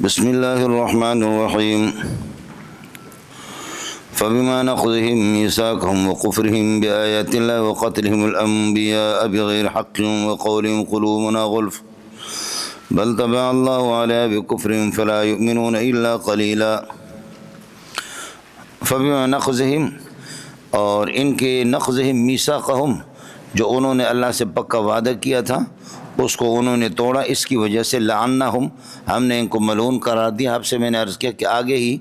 بسم اللہ الرحمن الرحیم فبما نقضهم ميثاقهم وكفرهم بآيات الله وقتلهم الأنبياء بغير حق وقولهم قلوبنا غلف بل طبع الله عليها بكفرهم فلا يؤمنون إلا قليلا فبما نقضهم اور ان کے نقضهم میثاقهم جو انہوں نے اللہ سے پکا وعدہ کیا تھا اس کو انہوں نے توڑا، اس کی وجہ سے لعنہم ہم نے ان کو ملعون قرار دیا۔ آپ سے میں نے عرض کیا کہ آگے ہی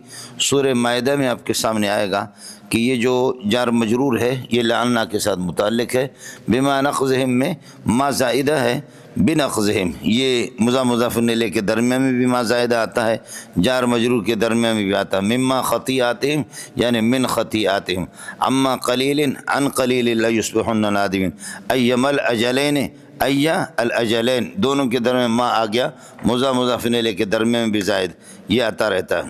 سورہ مائدہ میں آپ کے سامنے آئے گا کہ یہ جو جار مجرور ہے یہ لعنہ کے ساتھ متعلق ہے۔ بما نقضہم میں ما زائدہ ہے، بنقضہم یہ مضاف الیہ کے درمیان میں بھی ما زائدہ آتا ہے، جار مجرور کے درمیان میں بھی آتا ہے۔ مما خطیئاتہم یعنی من خطیئاتہم، اما قلیل عن قلیل لا یصبحن نادمین، ایما الاجلین ایا الاجلین دونوں کے درمیان ما آ گیا، مضاف الیہ کے درمیان میں بھی زائد یہ آتا رہتا ہے۔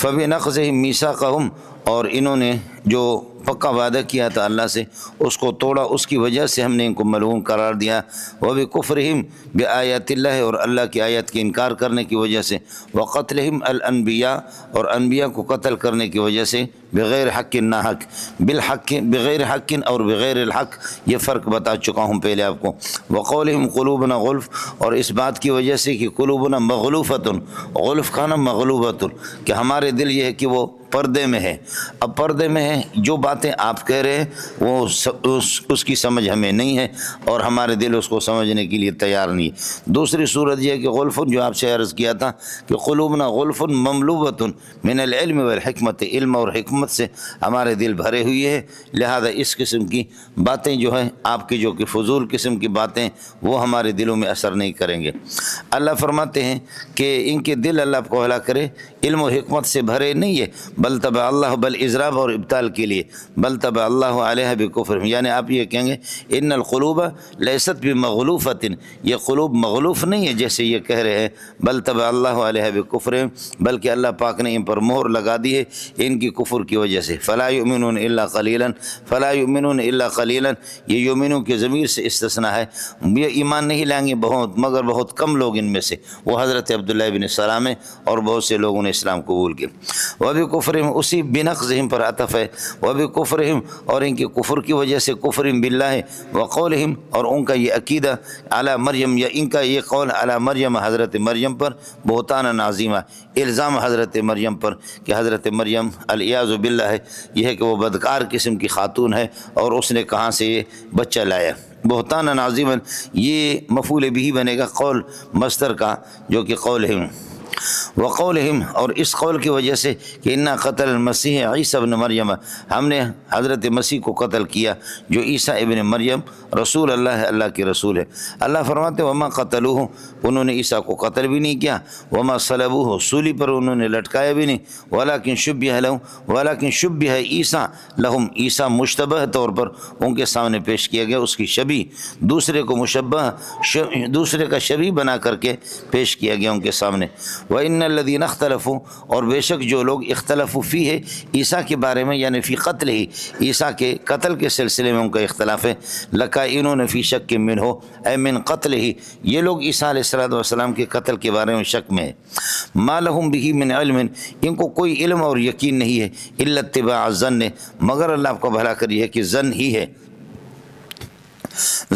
فبنقضہم میثاقہم اور انہوں نے جو پکا وعدہ کیا تھا اللہ سے اس کو توڑا، اس کی وجہ سے ہم نے ان کو ملعون قرار دیا۔ وبکفرہم بآیات اللہ اور اللہ کی آیت کے انکار کرنے کی وجہ سے، وقتلہم الانبیاء اور انبیاء کو قتل کرنے کی وجہ سے، بغیر حق نا حق، بالحق بغیر حق اور بغیر الحق یہ فرق بتا چکا ہوں پہلے آپ کو۔ وقولہم قلوبنا غلف اور اس بات کی وجہ سے کہ قلوبنا مغلوفۃ، غلف کھانا مغلوبۃ کہ ہمارے دل یہ ہے کہ وہ پردے میں ہے۔ اب پردے میں ہے، جو باتیں آپ کہہ رہے ہیں وہ اس کی سمجھ ہمیں نہیں ہے اور ہمارے دل اس کو سمجھنے کے لیے تیار نہیں ہے۔ دوسری صورت یہ ہے کہ غلفن جو آپ سے عرض کیا تھا کہ قلوبنا غلفن مملوبۃ من العلم والحکمت، علم اور حکمت سے ہمارے دل بھرے ہوئے ہیں، لہذا اس قسم کی باتیں جو ہیں آپ کی جو کہ فضول قسم کی باتیں وہ ہمارے دلوں میں اثر نہیں کریں گے۔ اللہ فرماتے ہیں کہ ان کے دل اللہ کو ہلاک کرے علم و حکمت سے بھرے نہیں ہے، بل طبع اللہ، بل اضراب اور ابطال کے لیے، بل طبع اللہ علیہ بکفر، یعنی آپ یہ کہیں گے ان القلوب لیست بمغلوفۃ، یہ قلوب مغلوف نہیں ہے جیسے یہ کہہ رہے ہیں، بل طبع اللہ علیہ بکفر، بلکہ اللہ پاک نے ان پر مہر لگا دی ہے ان کی کفر کی وجہ سے۔ فلا یؤمنون الا قلیلا، فلا یؤمنون الا قلیلا یہ یؤمنون کے ضمیر سے استثناء ہے، یہ ایمان نہیں لائیں گے مگر بہت کم لوگ ان میں سے، وہ حضرت عبداللہ بن سلام ہے اور بہت سے لوگوں نے اسلام قبول کیا۔ وبکفرہم اسی بنقضہم پر عطف ہے، وبکفرہم اور ان کے کفر کی وجہ سے، کفرہم باللہ وقولہم اور ان کا یہ عقیدہ علی مریم یا ان کا یہ قول علی مریم حضرت مریم پر بہتان عظیمہ، الزام حضرت مریم پر کہ حضرت مریم العیاذ باللہ ہے یہ ہے کہ وہ بدکار قسم کی خاتون ہے اور اس نے کہاں سے یہ بچہ لایا۔ بہتان عظیما یہ مفعول بھی بنے گا قول مصدر کا جو کہ قولہم، وقولہم اور اس قول کی وجہ سے کہ انا قتل المسیح عیسیٰ ابن مریم، ہم نے حضرت مسیح کو قتل کیا جو عیسیٰ ابن مریم رسول اللہ ہے، اللہ کے رسول ہے۔ اللہ فرماتے وما قتلوہ انہوں نے عیسیٰ کو قتل بھی نہیں کیا، وما صلبوہ سولی پر انہوں نے لٹکایا بھی نہیں، ولکن شبہ لہم، ولکن شبہ عیسیٰ لہم، عیسیٰ مشتبہ طور پر ان کے سامنے پیش کیا گیا، اس کی شبیہ دوسرے کو مشبہ دوسرے کا شبیہ بنا کر کے پیش کیا گیا ان کے سامنے۔ وَإِنَّ الَّذِينَ اخْتَلَفُوا اور بے شک جو لوگ اختلفوا فی ہے عیسیٰ کے بارے میں یعنی فی قتل ہی عیسیٰ کے قتل کے سلسلے میں ان کا اختلاف ہے، لَكَائِنُونَ فی شک منہ اے من قتل ہی یہ لوگ عیسیٰ علیہ السلام کے قتل کے بارے میں شک میں ہے۔ مَا لَهُم بِهِ مِنْ عِلْمٍ ان کو کوئی علم اور یقین نہیں ہے، إِلَّا اتِّبَاعَ الظَّنِّ مگر اللہ آپ کو بھلا کری ہے کہ ظن ہی ہے،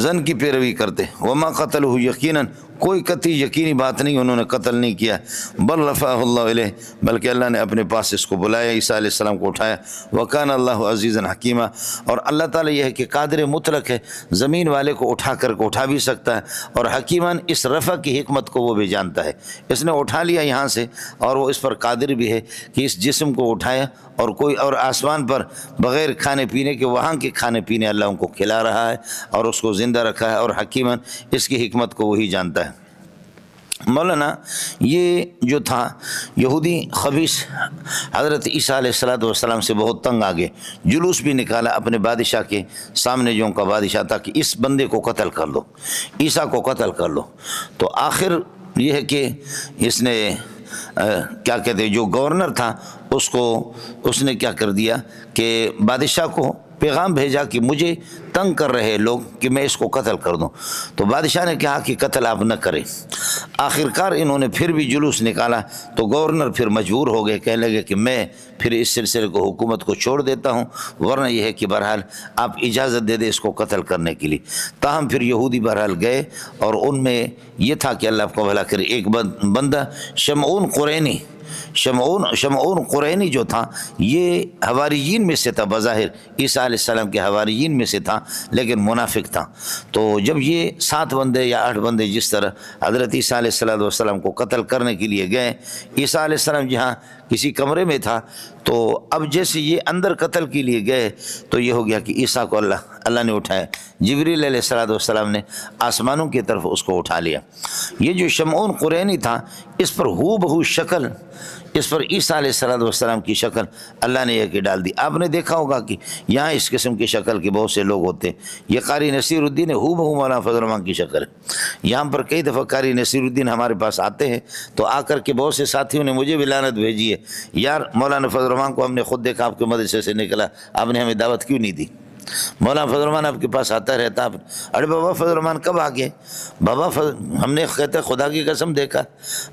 ظن کی پیروی کرتے۔ وما قتلہ یقیناً کوئی قطعی یقینی بات نہیں انہوں نے قتل نہیں کیا، بل رفعہ اللہ علیہ بلکہ اللہ نے اپنے پاس اس کو بلایا، عیسیٰ علیہ السلام کو اٹھایا۔ وکان اللہ عزیزا حکیمہ اور اللہ تعالیٰ یہ ہے کہ قادر مطلق ہے، زمین والے کو اٹھا بھی سکتا ہے، اور حکیماً اس رفع کی حکمت کو وہ بھی جانتا ہے، اس نے اٹھا لیا یہاں سے اور وہ اس پر قادر بھی ہے کہ اس جسم کو اٹھایا اور کوئی اور آسمان پر بغیر کھانے پینے کے وہاں کے کھانے پینے اللہ ان کو کھلا رہا ہے اور اس کو زندہ رکھا ہے، اور حکیماً اس کی حکمت کو وہی جانتا ہے۔ مولانا یہ جو تھا یہودی خبیث حضرت عیسیٰ علیہ السلام سے بہت تنگ آگے، جلوس بھی نکالا اپنے بادشاہ کے سامنے جو ان کا بادشاہ تھا کہ اس بندے کو قتل کر لو، عیسیٰ کو قتل کر لو۔ تو آخر یہ ہے کہ اس نے کیا کہتے جو گورنر تھا اس نے کیا کر دیا کہ بادشاہ کو پیغام بھیجا کہ مجھے تنگ کر رہے لوگ کہ میں اس کو قتل کر دوں. تو بادشاہ نے کہا کہ قتل آپ نہ کریں. آخرکار انہوں نے پھر بھی جلوس نکالا تو گورنر پھر مجبور ہو گئے، کہنے لگے کہ میں پھر اس سلسلے کو حکومت کو چھوڑ دیتا ہوں، ورنہ یہ ہے کہ بہرحال آپ اجازت دے دیں اس کو قتل کرنے کے لیے. تاہم پھر یہودی بہرحال گئے، اور ان میں یہ تھا کہ اللہ کو بھلا کرے، ایک بندہ شمعون قرینی جو تھا یہ حواریین میں سے تھا، بظاہر عیسیٰ علیہ السلام کے حواریین میں سے تھا، لیکن منافق تھا. تو جب یہ 7 بندے یا 8 بندے جس طرح حضرت عیسیٰ علیہ السلام کو قتل کرنے کے لیے گئے، عیسیٰ علیہ السلام جہاں کسی کمرے میں تھا، تو اب جیسے یہ اندر قتل کے لیے گئے تو یہ ہو گیا کہ عیسیٰ کو اللہ نے اٹھایا. جبریل علیہ السلام نے آسمانوں کی طرف اس کو اٹھا لیا. یہ جو شمعون قرینی تھا، اس پر ہو بہو شکل، اس پر عیسیٰ علیہ السلام کی شکل اللہ نے یہ کہ ڈال دی. آپ نے دیکھا ہوگا کہ یہاں اس قسم کی شکل کے بہت سے لوگ ہوتے ہیں. یہ قاری نصیر الدین ہو بہو مولانا فضل الرحمان کی شکل ہے. یہاں پر کئی دفعہ قاری نصیر الدین ہمارے پاس آتے ہیں، تو آ کر کے بہت سے ساتھیوں نے مجھے بھی لعنت بھیجی ہے، یار مولانا فضل الرحمان کو ہم نے خود دیکھا آپ کے مدرسے سے نکلا، آپ نے ہمیں دعوت کیوں نہیں دی؟ مولانا فضل الرحمان آپ کے پاس آتا رہتا. ارے بابا فضل الرحمان کب آ گئے؟ بابا ہم نے کہتے خدا کی قسم دیکھا.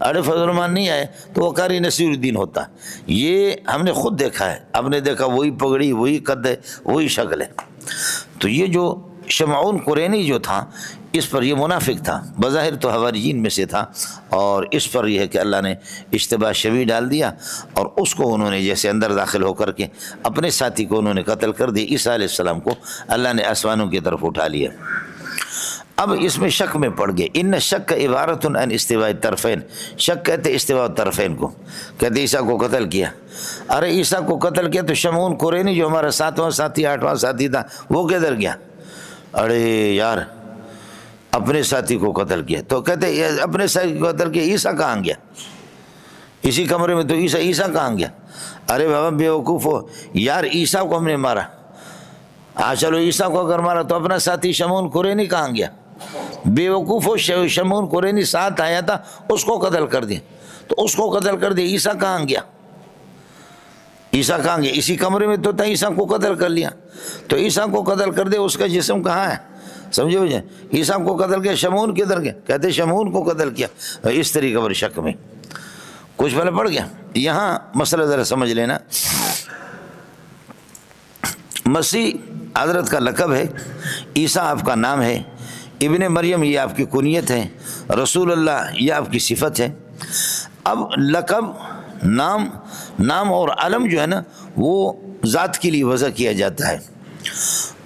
ارے فضل الرحمان نہیں آئے تو وہ قاری نصیر الدین ہوتا. یہ ہم نے خود دیکھا ہے. اب نے دیکھا وہی پگڑی، وہی قد ہے، وہی شکل ہے. تو یہ جو شمعون قرینی جو تھا، اس پر یہ منافق تھا، بظاہر تو حواریین میں سے تھا، اور اس پر یہ ہے کہ اللہ نے اشتباہ شبیہ ڈال دیا، اور اس کو انہوں نے جیسے اندر داخل ہو کر کے اپنے ساتھی کو انہوں نے قتل کر دیا. عیسیٰ علیہ السلام کو اللہ نے آسمانوں کی طرف اٹھا لیا. اب اس میں شک میں پڑ گئے. ان شک عبارت عن استواء الطرفین، شک کہتے استواء الطرفین کو، کہتے عیسیٰ کو قتل کیا. ارے عیسیٰ کو قتل کیا تو شمعون قرینی جو ہمارا 7واں ساتھی 8واں ساتھی تھا وہ کدھر گیا؟ ارے یار اپنے ساتھی کو قتل کیا. تو کہتے اپنے ساتھی کو قتل کیا، عیسیٰ کہاں گیا؟ اسی کمرے میں تو عیسیٰ کہاں گیا؟ ارے بابا بیوقوف ہو یار، عیسیٰ کو ہم نے مارا. ہاں چلو عیسیٰ کو اگر مارا تو اپنا ساتھی شمعون قرینی کہاں گیا؟ بیوقوف ہو، شمعون قرینی ساتھ آیا تھا، اس کو قتل کر دیا. تو اس کو قتل کر دیا، عیسیٰ کہاں گیا؟ عیسیٰ کہاں گیا؟ اسی کمرے میں تو تھا، عیسیٰ کو قتل کر لیا. تو عیسیٰ کو قتل کر دے، اس کا جسم کہاں ہے؟ سمجھے مجھے؟ عیسیٰ کو قتل کیا، شمعون کدھر گیا؟ کہتے شمعون کو قتل کیا. اس طریقے پر شک میں کچھ پہلے پڑ گیا. یہاں مسئلہ ذرا سمجھ لینا. مسیح حضرت کا لقب ہے، عیسیٰ آپ کا نام ہے، ابن مریم یہ آپ کی کنیت ہے، رسول اللہ یہ آپ کی صفت ہے. اب لقب، نام اور علم جو ہے نا وہ ذات کے لیے وضع کیا جاتا ہے،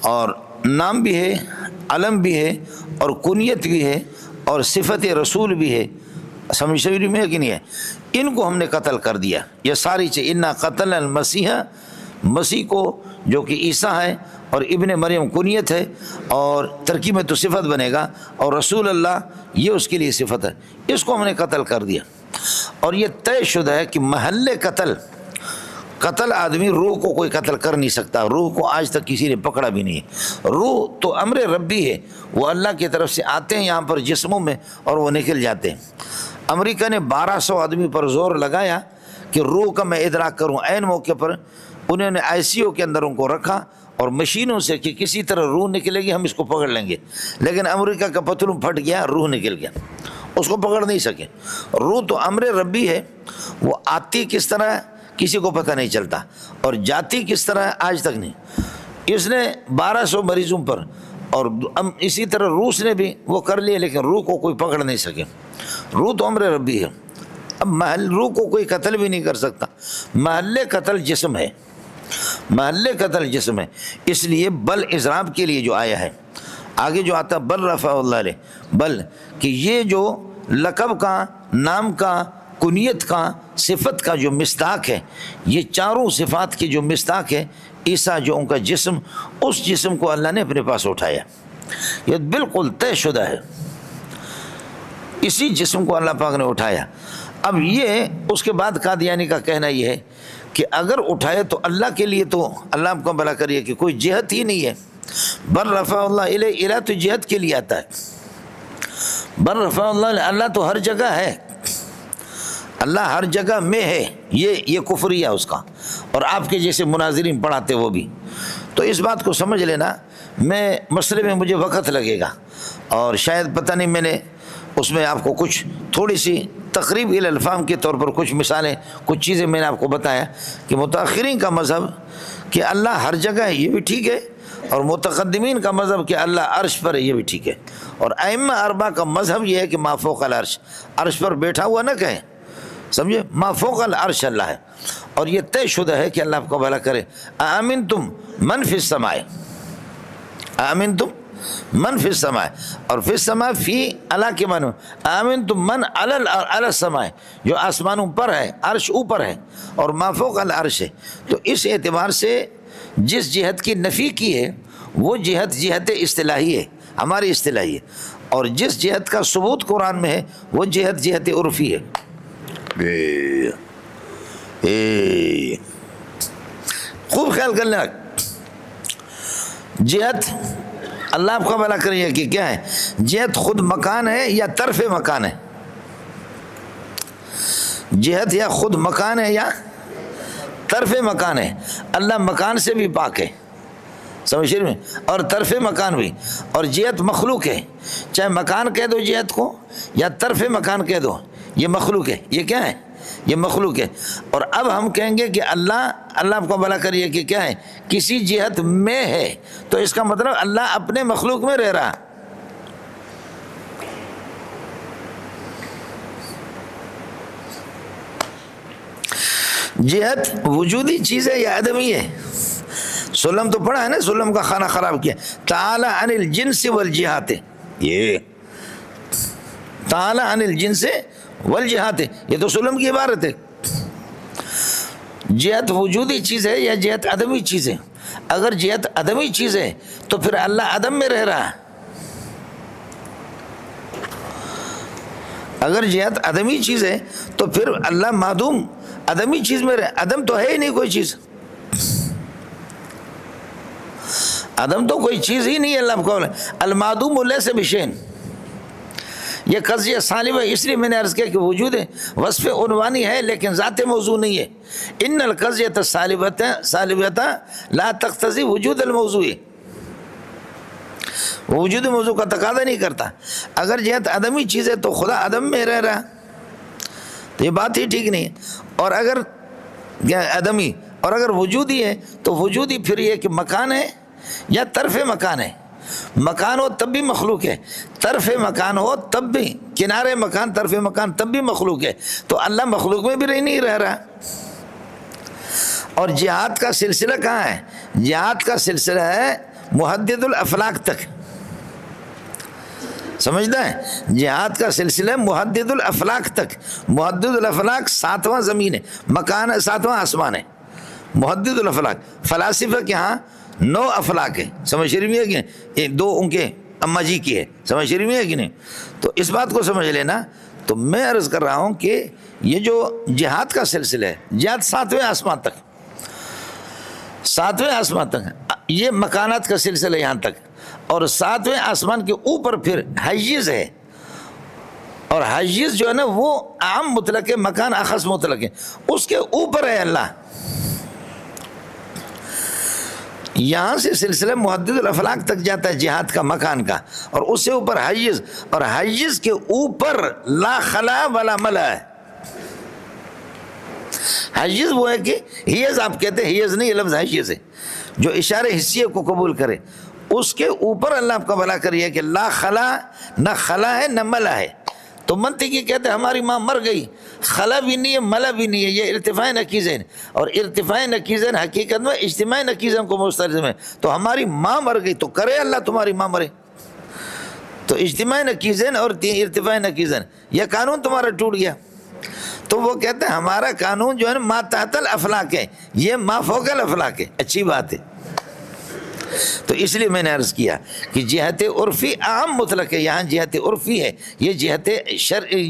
اور نام بھی ہے، علم بھی ہے، اور کنیت بھی ہے، اور صفت رسول بھی ہے. سمجھ میں ہے کہ نہیں ہے؟ ان کو ہم نے قتل کر دیا. یہ ساری چیز انا قتل المسیح، مسیح کو جو کہ عیسیٰ ہے اور ابن مریم کنیت ہے، اور ترکیب میں تو صفت بنے گا، اور رسول اللہ یہ اس کے لیے صفت ہے، اس کو ہم نے قتل کر دیا. اور یہ طے شدہ ہے کہ محل قتل آدمی روح کو کوئی قتل کر نہیں سکتا. روح کو آج تک کسی نے پکڑا بھی نہیں ہے. روح تو امر ربی ہے، وہ اللہ کی طرف سے آتے ہیں یہاں پر جسموں میں اور وہ نکل جاتے ہیں. امریکہ نے 1200 آدمی پر زور لگایا کہ روح کا میں ادراک کروں. عین موقع پر انہوں نے ICU کے اندر ان کو رکھا اور مشینوں سے کہ کسی طرح روح نکلے گی ہم اس کو پکڑ لیں گے. لیکن امریکہ کا پتلون پھٹ گیا، روح نکل گیا، اس کو پکڑ نہیں سکے. روح تو امر ربی ہے، وہ آتی کس طرح کسی کو پتہ نہیں چلتا، اور جاتی کس طرح آج تک نہیں. اس نے 1200 مریضوں پر، اور اسی طرح روس نے بھی وہ کر لیا، لیکن روح کو کوئی پکڑ نہیں سکے. روح تو امر ربی ہے. اب روح کو کوئی قتل بھی نہیں کر سکتا. محل قتل جسم ہے، محل قتل جسم ہے. اس لیے بل اضراب کے لیے جو آیا ہے آگے جو آتا بل رفع اللہ علیہ، بل کہ یہ جو لقب کا، نام کا، کنیت کا، صفت کا جو مصداق ہے، یہ چاروں صفات کی جو مصداق ہے عیسیٰ جو ان کا جسم، اس جسم کو اللہ نے اپنے پاس اٹھایا. یہ بالکل طے شدہ ہے، اسی جسم کو اللہ پاک نے اٹھایا. اب یہ اس کے بعد قادیانی کا کہنا یہ ہے کہ اگر اٹھائے تو اللہ کے لیے، تو اللہ آپ کو بھلا کریے کہ کوئی جہت ہی نہیں ہے. بر رفع اللہ الیہ، الہ تو جہت کے لیے آتا ہے. بر رفع اللہ، اللہ تو ہر جگہ ہے، اللہ ہر جگہ میں ہے، یہ کفریہ اس کا، اور آپ کے جیسے مناظرین پڑھاتے وہ بھی. تو اس بات کو سمجھ لینا. میں مسئلے میں مجھے وقت لگے گا، اور شاید پتہ نہیں میں نے اس میں آپ کو کچھ تھوڑی سی تقریب الالفام کے طور پر کچھ مثالیں، کچھ چیزیں میں نے آپ کو بتایا کہ متاخرین کا مذہب کہ اللہ ہر جگہ ہے، یہ بھی ٹھیک ہے، اور متقدمین کا مذہب کہ اللہ عرش پر ہے، یہ بھی ٹھیک ہے. اور ائمہ اربعہ کا مذہب یہ ہے کہ ما فوق العرش، عرش پر بیٹھا ہوا نہ کہیں، سمجھے، ما فوق العرش اللہ ہے. اور یہ طے شدہ ہے کہ اللہ آپ کو بھلا کرے. آمنتم من فی السماء، آمنتم من فی السماء، اور فی السماء فی اللہ کے معنی آمنتم من علی السماء، جو آسمانوں پر ہے، عرش اوپر ہے، اور ما فوق العرش ہے. تو اس اعتبار سے جس جہت کی نفی کی ہے وہ جہت اصطلاحی ہے، ہماری اصطلاحی ہے، اور جس جہت کا ثبوت قرآن میں ہے وہ جہت عرفی ہے. خوب خیال کر لینا. جہت اللہ آپ کا بھلا کریے کہ کیا ہے، جہت خود مکان ہے یا طرف مکان ہے؟ جہت یا خود مکان ہے یا طرف مکان ہے. اللہ مکان سے بھی پاک ہے، سمجھ میں، اور طرف مکان بھی. اور جہت مخلوق ہے، چاہے مکان کہہ دو جہت کو یا طرف مکان کہہ دو، یہ مخلوق ہے. یہ کیا ہے؟ یہ مخلوق ہے. اور اب ہم کہیں گے کہ اللہ آپ کو بھلا کریے کہ کیا ہے، کسی جہت میں ہے، تو اس کا مطلب اللہ اپنے مخلوق میں رہ رہا. جہت وجودی چیز ہے یا ادمی ہے؟ سلم تو پڑھا ہے نا، سلم کا کھانا خراب کیا. تعالی عن الجنس والجہات، یہ تعالی عن الجنس والجہات، یہ تو سلم کی عبارت ہے. جہت وجودی چیز ہے یا جہت عدمی چیز ہے؟ اگر جہت عدمی چیز ہے تو پھر اللہ عدم میں رہ رہا ہے. اگر جہت عدمی چیز ہے تو پھر اللہ معدوم عدمی چیز میں رہے. عدم تو ہے ہی نہیں کوئی چیز، عدم تو کوئی چیز ہی نہیں ہے. اللہ کو المعدوم لیس بشیء، یہ قضیہ سالب ہے. اس لیے میں نے عرض کیا کہ وجود وصف عنوانی ہے لیکن ذات موضوع نہیں ہے. ان القضیۃ السالبۃ لا تقتضی وجود الموضوع، وجود موضوع کا تقاضا نہیں کرتا. اگر جہت عدمی چیز ہے تو خدا عدم میں رہ رہا، تو یہ بات ہی ٹھیک نہیں ہے. اور اگر عدمی اور اگر وجودی ہے تو وجودی پھر یہ کہ مکان ہے یا طرف مکان ہے. مکان ہو تب بھی مخلوق ہے، طرف مکان ہو تب بھی، کنارے مکان طرف مکان تب بھی مخلوق ہے. تو اللہ مخلوق میں بھی نہیں رہ رہا. اور جہاد کا سلسلہ کہاں ہے؟ جہاد کا سلسلہ ہے محدد الافلاق تک، سمجھنا ہے؟ جہاد کا سلسلہ محدد الافلاق تک. محدد الافلاق 7واں زمین ہے، مکان ہے 7واں آسمان ہے. محدد الافلاق فلاسفہ کے ہاں 9 افلاق ہے، سمجھ شریف میں ہے کہ نہیں؟ 2 ان کے اما جی کی ہے، سمجھ شریف میں ہے کہ نہیں؟ تو اس بات کو سمجھ لینا. تو میں عرض کر رہا ہوں کہ یہ جو جہاد کا سلسلہ ہے، جہاد 7ویں آسمان تک، 7ویں آسمان تک، یہ مکانات کا سلسلہ یہاں تک. اور 7ویں آسمان کے اوپر پھر حیز ہے، اور حیز جو ہے نا وہ عام مطلق ہے، مکان اخص مطلق ہے. اس کے اوپر ہے اللہ. یہاں سے سلسلہ محدد الافلاق تک جاتا ہے جہاد کا مکان کا، اور اس سے اوپر حیز، اور حیز کے اوپر لا خلا ولا ملا ہے. حیز وہ ہے کہ حیز آپ کہتے ہیں، حیز نہیں، یہ لفظ حیز ہے جو اشارے حسیے کو قبول کرے. اس کے اوپر اللہ آپ کا بھلا کریے کہ لا خلا، نہ خلا ہے نہ ملا ہے. تو منطقی کہتے ہیں ہماری ماں مر گئی، خلا بھی نہیں ہے ملا بھی نہیں ہے، یہ ارتفاع نقیزین. اور ارتفاع نقیزین حقیقت میں اجتماع نقیزین کو مستلزم ہے. تو ہماری ماں مر گئی تو کرے اللہ تمہاری ماں مرے. تو اجتماع نقیزین اور ارتفاع نقیزین، یہ قانون تمہارا ٹوٹ گیا. تو وہ کہتے ہیں ہمارا قانون جو ہے نا ما تحت الافلاق ہے، یہ ما فوق الافلاق ہے. اچھی بات ہے. تو اس لیے میں نے عرض کیا کہ جہت عرفی عام مطلق ہے، یہاں جہت عرفی ہے، یہ جہت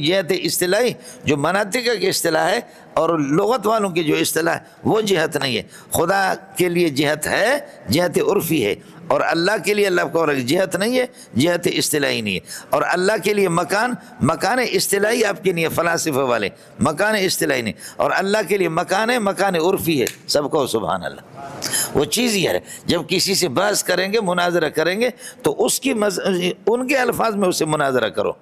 جہت اصطلاحی جو مناطق کی اصطلاح ہے اور لغت والوں کی جو اصطلاح ہے وہ جہت نہیں ہے. خدا کے لیے جہت ہے، جہت عرفی ہے. اور اللہ کے لیے اللہ کو جہت نہیں ہے، جہت اصطلاحی نہیں ہے، اور اللہ کے لیے مکان اصطلاحی آپ کے نہیں ہے، فلاسفہ والے مکان اصطلاحی نہیں، اور اللہ کے لیے مکان عرفی ہے، سب کو سبحان اللہ۔ وہ چیز یہ ہے جب کسی سے بحث کریں گے، مناظرہ کریں گے، تو اس کی ان کے الفاظ میں اسے مناظرہ کرو،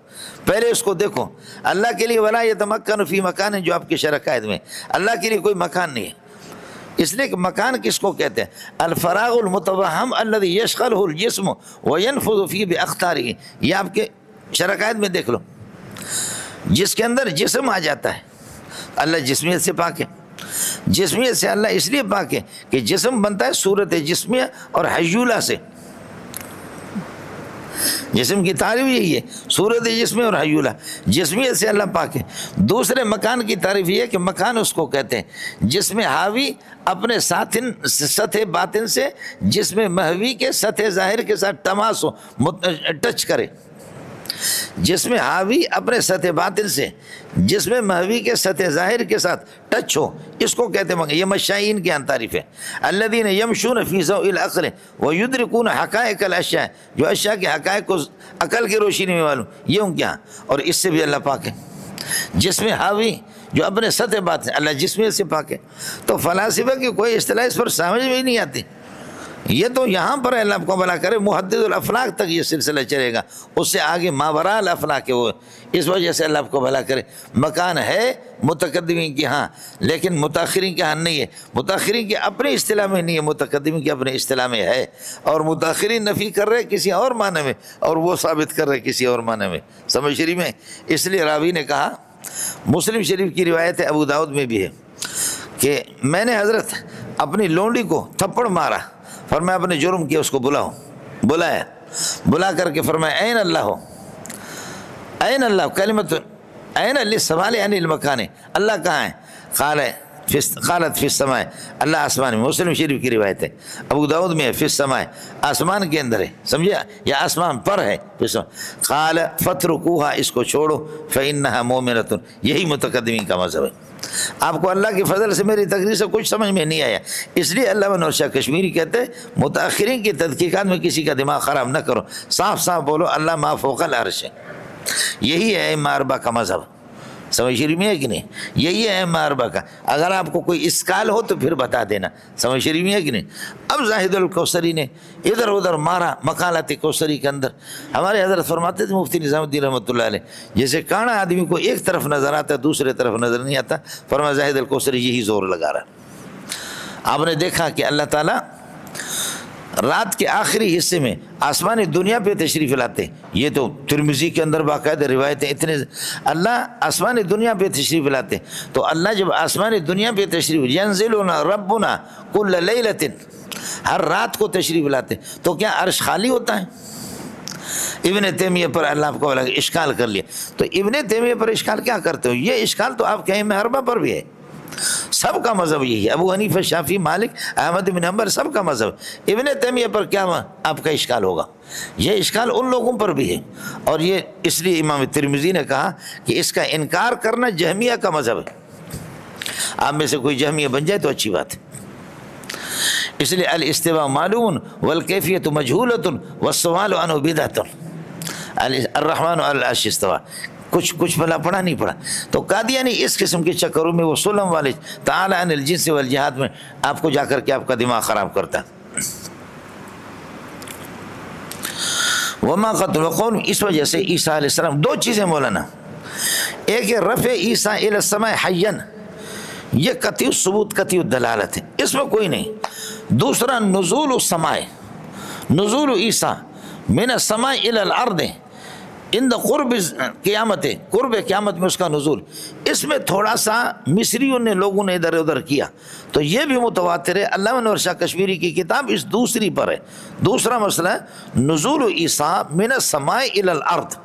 پہلے اس کو دیکھو۔ اللہ کے لیے ولا یتمکن فی مکان ہے، جو آپ کے شرع قائد میں، اللہ کے لیے کوئی مکان نہیں ہے، اس لیے کہ مکان کس کو کہتے ہیں؟ الفراغ المتوہم الذی یشغلہ الجسم وینفذ فیہ باختارہ، یہ آپ کے شرع قائد میں دیکھ لو، جس کے اندر جسم آ جاتا ہے۔ اللہ جسمیت سے پاک ہے، جسمیت سے اللہ اس لیے پاک ہے کہ جسم بنتا ہے صورت جسمیہ اور حیولہ سے، جسم کی تعریف یہی ہے، صورت جسمیہ اور حیولہ، جسمیت سے اللہ پاک ہے۔ دوسرے مکان کی تعریف یہ ہے کہ مکان اس کو کہتے ہیں جس میں حاوی اپنے سطح باطن سے جس میں محوی کے سطح ظاہر کے ساتھ تماس ہو، ٹچ کرے، جس میں حاوی اپنے سطح باطن سے جس میں محوی کے سطح ظاہر کے ساتھ ٹچ ہو، اس کو کہتے ہیں۔ یہ مشائین کی تعریف ہے، الذین یمشون فی ضوء العقل ویدرکون حقائق الاشیاء، جو اشیاء کے حقائق کو عقل کی روشنی میں معلوم، یہ ان کے ہاں، اور اس سے بھی اللہ پاک ہے۔ جس میں حاوی جو اپنے سطح باطن، اللہ جسمیت سے پاک ہے۔ تو فلاسفہ کی کوئی اصطلاح اس پر سمجھ میں ہی نہیں آتی، یہ تو یہاں پر اللہ آپ کو بھلا کرے محدد الافلاق تک یہ سلسلہ چلے گا، اس سے آگے ماوراء الافلاق ہے وہ، اس وجہ سے اللہ آپ کو بھلا کرے۔ مکان ہے متقدمین کے ہاں لیکن متاخرین کے ہاں نہیں ہے، متاخرین کی اپنی اصطلاح میں نہیں ہے، متقدمین کی اپنے اصطلاح میں ہے، اور متاخرین نفی کر رہے کسی اور معنی میں اور وہ ثابت کر رہے کسی اور معنی میں، سمجھ شریف میں۔ اس لیے راوی نے کہا، مسلم شریف کی روایت ہے، ابو داؤد میں بھی ہے، کہ میں نے حضرت اپنی لونڈی کو تھپڑ مارا، فرمایا اپنے جرم کیا، اس کو بلایا، بلا کر کے فرمایا این اللہ ہو، این اللہ، کلمت این للسوال عن المکان، اللہ کہاں ہے؟ قالت فی السماء، اللہ آسمان میں، مسلم شریف کی روایت ہے، ابو داؤد میں ہے فی السماء، آسمان کے اندر ہے، سمجھا، یا آسمان پر ہے۔ قال فترکوہا، اس کو چھوڑو، فإنہا مؤمنۃ، یہی متقدمین کا مذہب ہے۔ آپ کو اللہ کے فضل سے میری تقریر سے کچھ سمجھ میں نہیں آیا، اس لیے علامہ نور شاہ کشمیری کہتے ہیں متاخرین کی تحقیقات میں کسی کا دماغ خراب نہ کرو، صاف صاف بولو اللہ ما فوق العرش ہے، یہی ہے ائمہ اربعہ کا مذہب، سمجھ شریف میں ہے کہ نہیں؟ یہی ہے ائمہ اربعہ کا۔ اگر آپ کو کوئی اسکال ہو تو پھر بتا دینا، سمجھ شریف میں ہے کہ نہیں؟ اب زاہد الکوثری نے ادھر ادھر مارا مقالات کوثری کے اندر، ہمارے حضرت فرماتے تھے مفتی نظام الدین رحمۃ اللہ علیہ، جیسے کانا آدمی کو ایک طرف نظر آتا ہے دوسرے طرف نظر نہیں آتا، فرمایا زاہد الکوثری یہی زور لگا رہا۔ آپ نے دیکھا کہ اللہ تعالیٰ رات کے آخری حصے میں آسمانی دنیا پہ تشریف لاتے، یہ تو ترمذی کے اندر باقاعدہ روایتیں، اتنے اللہ آسمانی دنیا پہ تشریف لاتے، تو اللہ جب آسمانی دنیا پہ تشریف، ینزلنا ربنا کل لیلۃ، ہر رات کو تشریف لاتے، تو کیا عرش خالی ہوتا ہے؟ ابن تیمیہ پر اللہ آپ کو اشکال کر لیا، تو ابن تیمیہ پر اشکال کیا کرتے ہو؟ یہ اشکال تو آپ کے ائمہ اربعہ پر بھی ہے، سب کا مذہب یہی ہے، ابو حنیفہ، شافعی، مالک، احمد بن حنبل، سب کا مذہب۔ ابن تیمیہ پر کیا آپ کا اشکال ہوگا؟ یہ اشکال ان لوگوں پر بھی ہے، اور یہ اس لیے امام ترمذی نے کہا کہ اس کا انکار کرنا جہمیہ کا مذہب ہے، آپ میں سے کوئی جہمیہ بن جائے تو اچھی بات ہے۔ اس لیے الاستواء معلوم والکیفیت مجہولۃ والسؤال عنہ بدعۃ، الرحمن علی العرش استوى، کچھ بھلا پڑھا نہیں پڑھا۔ تو قادیانی اس قسم کے چکروں میں وہ سلم والے تعالی عن الجنس والجہاد میں آپ کو جا کر کے آپ کا دماغ خراب کرتا ہے۔ وما قتل وقول، اس وجہ سے عیسیٰ علیہ السلام، دو چیزیں مولانا، ایک ہے رفع عیسیٰ الی السماء حیا، یہ قطعی ثبوت، قطعی دلالت ہے، اس میں کوئی نہیں۔ دوسرا نزول السماء، نزول عیسیٰ من السماء الی الارض اند قرب قیامت، قرب قیامت میں اس کا نزول، اس میں تھوڑا سا مصریوں نے لوگوں نے ادھر ادھر کیا، تو یہ بھی متواتر ہے۔ علامہ نور شاہ کشمیری کی کتاب اس دوسری پر ہے۔ دوسرا مسئلہ نزول عیسیٰ من السماء الی الارض،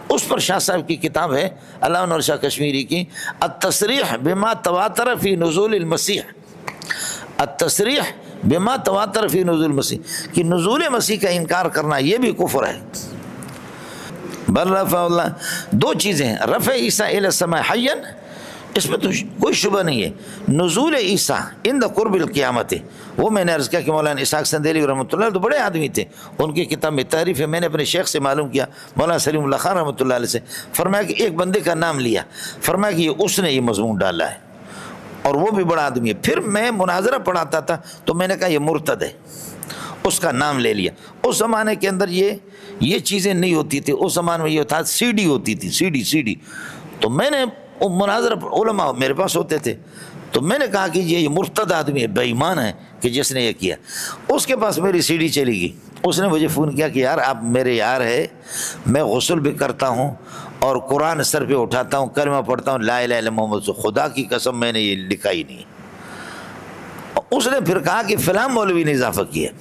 اس پر شاہ صاحب کی کتاب ہے علامہ نور شاہ کشمیری کی، التصریح بما تواتر فی نزول المسیح، التصریح بما تواتر فی نزول المسیح، کہ نزول مسیح کا انکار کرنا یہ بھی کفر ہے۔ بل رفع اللہ، دو چیزیں ہیں، رفع عیسیٰ الی السماء حیا، اس میں تو کوئی شبہ نہیں ہے۔ نزول عیسیٰ عند قرب القیامت، وہ میں نے عرض کیا کہ مولانا اسحاق سندیلی رحمۃ اللہ تو بڑے آدمی تھے، ان کی کتاب میں تعریف ہے، میں نے اپنے شیخ سے معلوم کیا مولانا سلیم اللہ خان رحمۃ اللہ علیہ سے، فرمایا کہ ایک بندے کا نام لیا، فرمایا کہ یہ اس نے یہ مضمون ڈالا ہے اور وہ بھی بڑا آدمی ہے۔ پھر میں مناظرہ پڑھاتا تھا تو میں نے کہا یہ مرتد ہے، اس کا نام لے لیا۔ اس زمانے کے اندر یہ چیزیں نہیں ہوتی تھی، اس زمانے میں یہ تھا سی ڈی ہوتی تھی، سی ڈی۔ تو میں نے مناظرہ علماء میرے پاس ہوتے تھے، تو میں نے کہا کہ یہ مرتد آدمی ہے، بے ایمان ہے کہ جس نے یہ کیا۔ اس کے پاس میری سی ڈی چلی گئی، اس نے مجھے فون کیا کہ یار آپ میرے یار ہے، میں غسل بھی کرتا ہوں اور قرآن سر پہ اٹھاتا ہوں، کلمہ پڑھتا ہوں لا الہ الا محمد سے، خدا کی قسم میں نے یہ لکھا ہی نہیں۔ اس نے پھر کہا کہ فلاں مولوی نے اضافہ کیا۔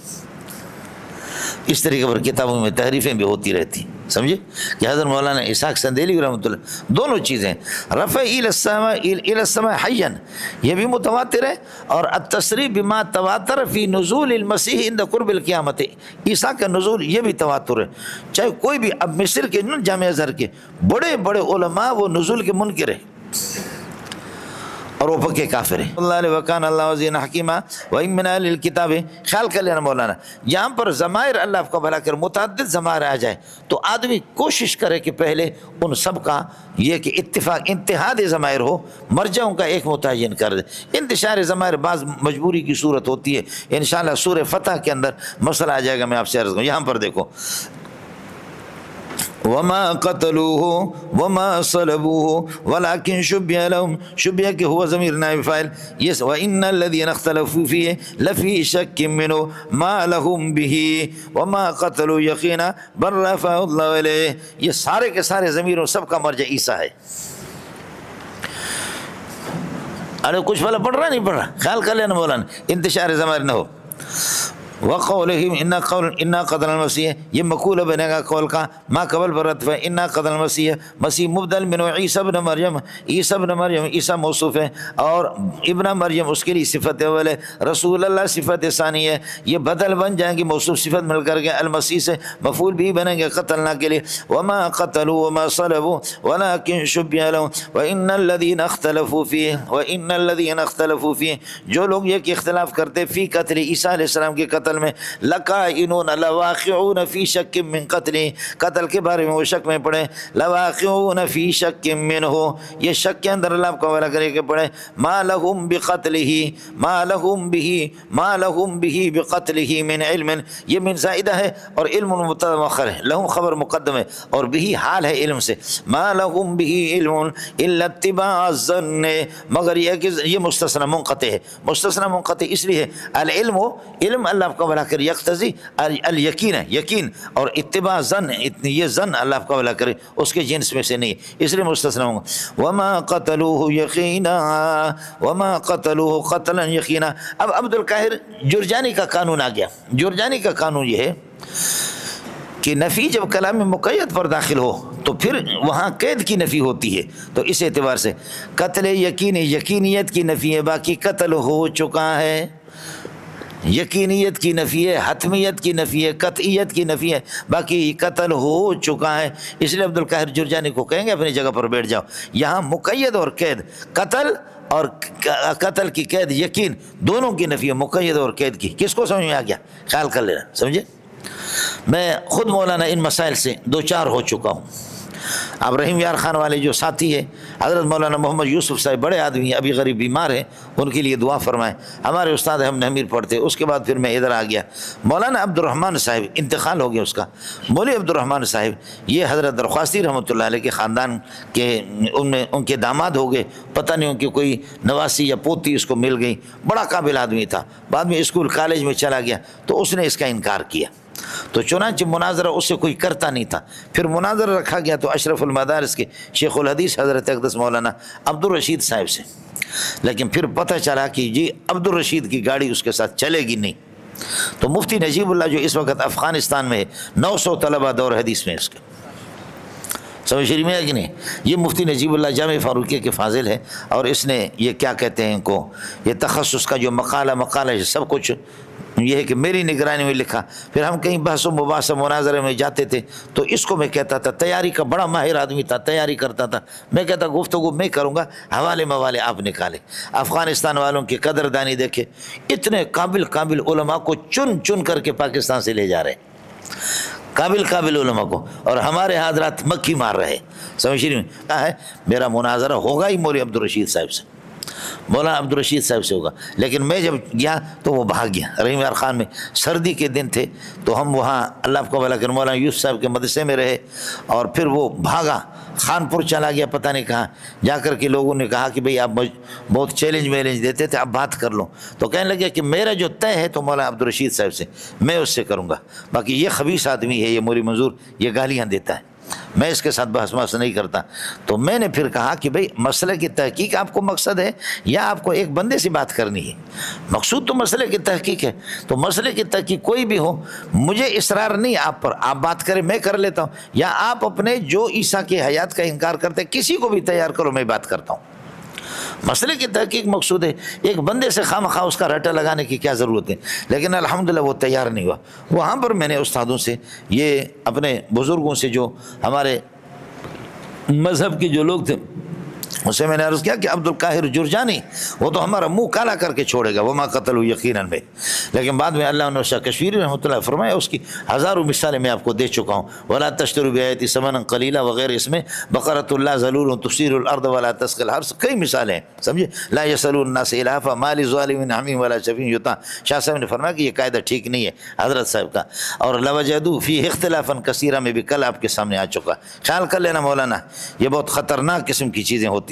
اس طریقے پر کتابوں میں تحریفیں بھی ہوتی رہتی، سمجھے کہ حضرت مولانا اسحاق سندیلی رحمۃ اللہ دونوں چیزیں رفع الی السماء حیا یہ بھی متواتر ہے، اور التصریح بما تواتر فی نزول المسیح عند قرب القیامت، عیسیٰ کا نزول یہ بھی تواتر ہے۔ چاہے کوئی بھی، اب مصر کے جامع ازہر کے بڑے بڑے علماء وہ نزول کے منکر ہیں اور وہ پکے کافر ہیں۔ اللہ علیہ وکان اللہ عزیز حکیمہ وَإِن مِّنْ أَهْلِ الْكِتَابِ، خیال کر لینا مولانا، یہاں پر ضمائر اللہ آپ کو بھلا کر متعدد ضمائر آ جائے تو آدمی کوشش کرے کہ پہلے ان سب کا یہ کہ اتفاق اتحاد ضمائر ہو، مرجعوں کا ایک متعین کر دے۔ انتشار ضمائر بعض مجبوری کی صورت ہوتی ہے، انشاءاللہ سورہ فتح کے اندر مسئلہ آ جائے گا، میں آپ سے عرض کروں۔ یہاں پر دیکھو وما قتلوه وما صلبوه ولكن شبه لهم، شبه کہ هو ضمیر نائب فاعل، یس وان الذين اختلفوا فيه لفي شك منه ما لهم به وما قتلوا یقینا بل رفعه الله اليه، یہ سارے کے سارے ضمیروں سب کا مرجع عیسیٰ ہے۔ ارے کچھ والا پڑھ رہا نہیں پڑھ رہا، خیال کر لینا مولانا، انتشار ضمائر نہ ہو۔ وقولہم انا قتل المسیح، یہ مقولہ بنے گا قول کا، ما قبل برت ہے انا قتل المسیح، مسیح مبدل من عیسیٰ ابن مریم، عیسیٰ ابن مریم، عیسیٰ موصوف ہے اور ابن مریم اس کے لیے صفت اول ہے، رسول اللہ صفت ثانی ہے، یہ بدل بن جائیں گے، موصوف صفت مل کر کے المسیح سے مفعول بھی بنیں گے قتلنا کے لیے۔ وما قتلوا وما صلبوا ولكن شبه لهم وان الذين اختلفوا فيه وان الذين اختلفوا فيه، جو لوگ یہ کہ اختلاف کرتے فی قتل عیسیٰ علیہ السلام کے قتل میں، لکائنون لواقعون فی شک من قتل، قتل کے بارے میں وہ شک میں پڑھیں، لواقعون فی شک منہ، یہ شک کے اندر اللہ کو والا کرے کہ پڑھیں، ما لہم بقتلہ ما لہم بہ بقتلہ من علم، یہ من زائدہ ہے اور علم مبتدا مؤخر ہے، لہم خبر مقدم ہے اور بہ حال ہے علم سے، ما لہم بہ علم الا اتباع الظن، مگر یہ کہ یہ مستثنی منقطع ہے، مستثنی منقطع اس لیے العلم، علم اللہ کا بلا کر یقتضی الیقین ہے، یقین، اور اتباع ظن، یہ ظن اللہ کا بلا کرے اس کے جنس میں سے نہیں، اس لیے مستثنی ہوں گا۔ وما قتلوه یقینا وما قتلوه قتلا یقینا۔ اب عبد القاہر جرجانی کا قانون آ گیا، جرجانی کا قانون یہ ہے کہ نفی جب کلام مقید پر داخل ہو تو پھر وہاں قید کی نفی ہوتی ہے، تو اس اعتبار سے قتل یقین یقینیت کی نفی ہے، باقی قتل ہو چکا ہے، یقینیت کی نفی ہے، حتمیت کی نفی ہے، قطعیت کی نفی ہے، باقی قتل ہو چکا ہے۔ اس لیے عبد القاہر جرجانی کو کہیں گے اپنی جگہ پر بیٹھ جاؤ، یہاں مقید اور قید، قتل اور قتل کی قید یقین دونوں کی نفی ہے، مقید اور قید کی۔ کس کو سمجھ میں آ گیا؟ خیال کر لینا، سمجھے؟ میں خود مولانا ان مسائل سے دو چار ہو چکا ہوں۔ اب رحیم یار خان والے جو ساتھی ہیں حضرت مولانا محمد یوسف صاحب بڑے آدمی ہیں، ابھی غریب بیمار ہیں، ان کے لیے دعا فرمائیں۔ ہمارے استاد ہم نمیر پڑھتے، اس کے بعد پھر میں ادھر آ گیا۔ مولانا عبد الرحمن صاحب انتقال ہو گیا اس کا، مولوی عبد الرحمن صاحب یہ حضرت درخواستی رحمۃ اللہ علیہ کے خاندان کے ان کے داماد ہو گئے، پتہ نہیں ان کی کوئی نواسی یا پوتی اس کو مل گئی، بڑا قابل آدمی تھا، بعد میں اسکول کالج میں چلا گیا تو اس نے اس کا انکار کیا، تو چنانچہ مناظرہ اس سے کوئی کرتا نہیں تھا۔ پھر مناظرہ رکھا گیا تو اشرف المدارس کے شیخ الحدیث حضرت اقدس مولانا عبد الرشید صاحب سے، لیکن پھر پتہ چلا کہ جی عبد الرشید کی گاڑی اس کے ساتھ چلے گی نہیں، تو مفتی نجیب اللہ جو اس وقت افغانستان میں ہے، 900 طلبہ دور حدیث میں اس کے، سمجھ رہی میں ہے کہ نہیں؟ یہ مفتی نجیب اللہ جامع فاروقیہ کے فاضل ہے، اور اس نے یہ کیا کہتے ہیں ان کو، یہ تخصص کا جو مقالہ سب کچھ یہ ہے کہ میری نگرانی میں لکھا۔ پھر ہم کہیں بحث و مباحثہ مناظرے میں جاتے تھے تو اس کو میں کہتا تھا، تیاری کا بڑا ماہر آدمی تھا، تیاری کرتا تھا، میں کہتا گفتگو میں کروں گا، حوالے آپ نکالیں۔ افغانستان والوں کی قدردانی دیکھے، اتنے قابل علماء کو چن کر کے پاکستان سے لے جا رہے، قابل علماء کو، اور ہمارے حضرات مکھی مار رہے۔ سمجھ رہی ہے؟ میرا مناظرہ ہوگا ہی مولوی عبدالرشید صاحب سے، مولانا عبدالرشید صاحب سے ہوگا، لیکن میں جب گیا تو وہ بھاگ گیا۔ رحیم یار خان میں سردی کے دن تھے تو ہم وہاں اللہ کو بھلا کر مولانا یوسف صاحب کے مدرسے میں رہے، اور پھر وہ بھاگا خانپور چلا گیا، پتہ نہیں کہاں جا کر کے لوگوں نے کہا کہ بھئی آپ بہت چیلنج دیتے تھے، اب بات کر لو، تو کہنے لگے کہ میرا جو طے ہے تو مولانا عبدالرشید صاحب سے، میں اس سے کروں گا، باقی یہ خبیث آدمی ہے، یہ موری منظور، یہ گالیاں دیتا ہے، میں اس کے ساتھ بحث نہیں کرتا۔ تو میں نے پھر کہا کہ بھئی مسئلے کی تحقیق آپ کو مقصد ہے یا آپ کو ایک بندے سے بات کرنی ہے؟ مقصود تو مسئلے کی تحقیق ہے، تو مسئلے کی تحقیق کوئی بھی ہو، مجھے اصرار نہیں آپ پر، آپ بات کریں میں کر لیتا ہوں، یا آپ اپنے جو عیسیٰ کی حیات کا انکار کرتے کسی کو بھی تیار کرو، میں بات کرتا ہوں۔ مسئلے کی تحقیق مقصود ہے، ایک بندے سے خواہ اس کا رٹا لگانے کی کیا ضرورت ہے؟ لیکن الحمدللہ وہ تیار نہیں ہوا۔ وہاں پر میں نے استادوں سے، یہ اپنے بزرگوں سے، جو ہمارے مذہب کے جو لوگ تھے، اسے میں نے عرض کیا کہ عبدالقاہر جرجانی وہ تو ہمارا منہ کالا کر کے چھوڑے گا، وما قتلوا یقیناً میں، لیکن بعد میں اللہ نے شاہ کشمیری رحمۃ اللہ فرمایا، اس کی ہزاروں مثالیں میں آپ کو دے چکا ہوں، ولا تشتروا بآیاتی ثمنا قلیلا وغیرہ، اس میں بقرۃ اللہ ذلول تثیر الارض ولا تسقي الحرث، کئی مثالیں ہیں، سمجھے؟ لا يسألون الناس الہافا ما للظالمین حمیم ولا شفیع یطاع۔ شاہ صاحب نے فرمایا کہ یہ قاعدہ ٹھیک نہیں ہے حضرت صاحب کا، اور لوجدوا فیہ اختلافا کثیرا میں بھی کل آپ کے سامنے آ چکا، خیال کر لینا مولانا، یہ بہت خطرناک قسم کی چیزیں ہوتی۔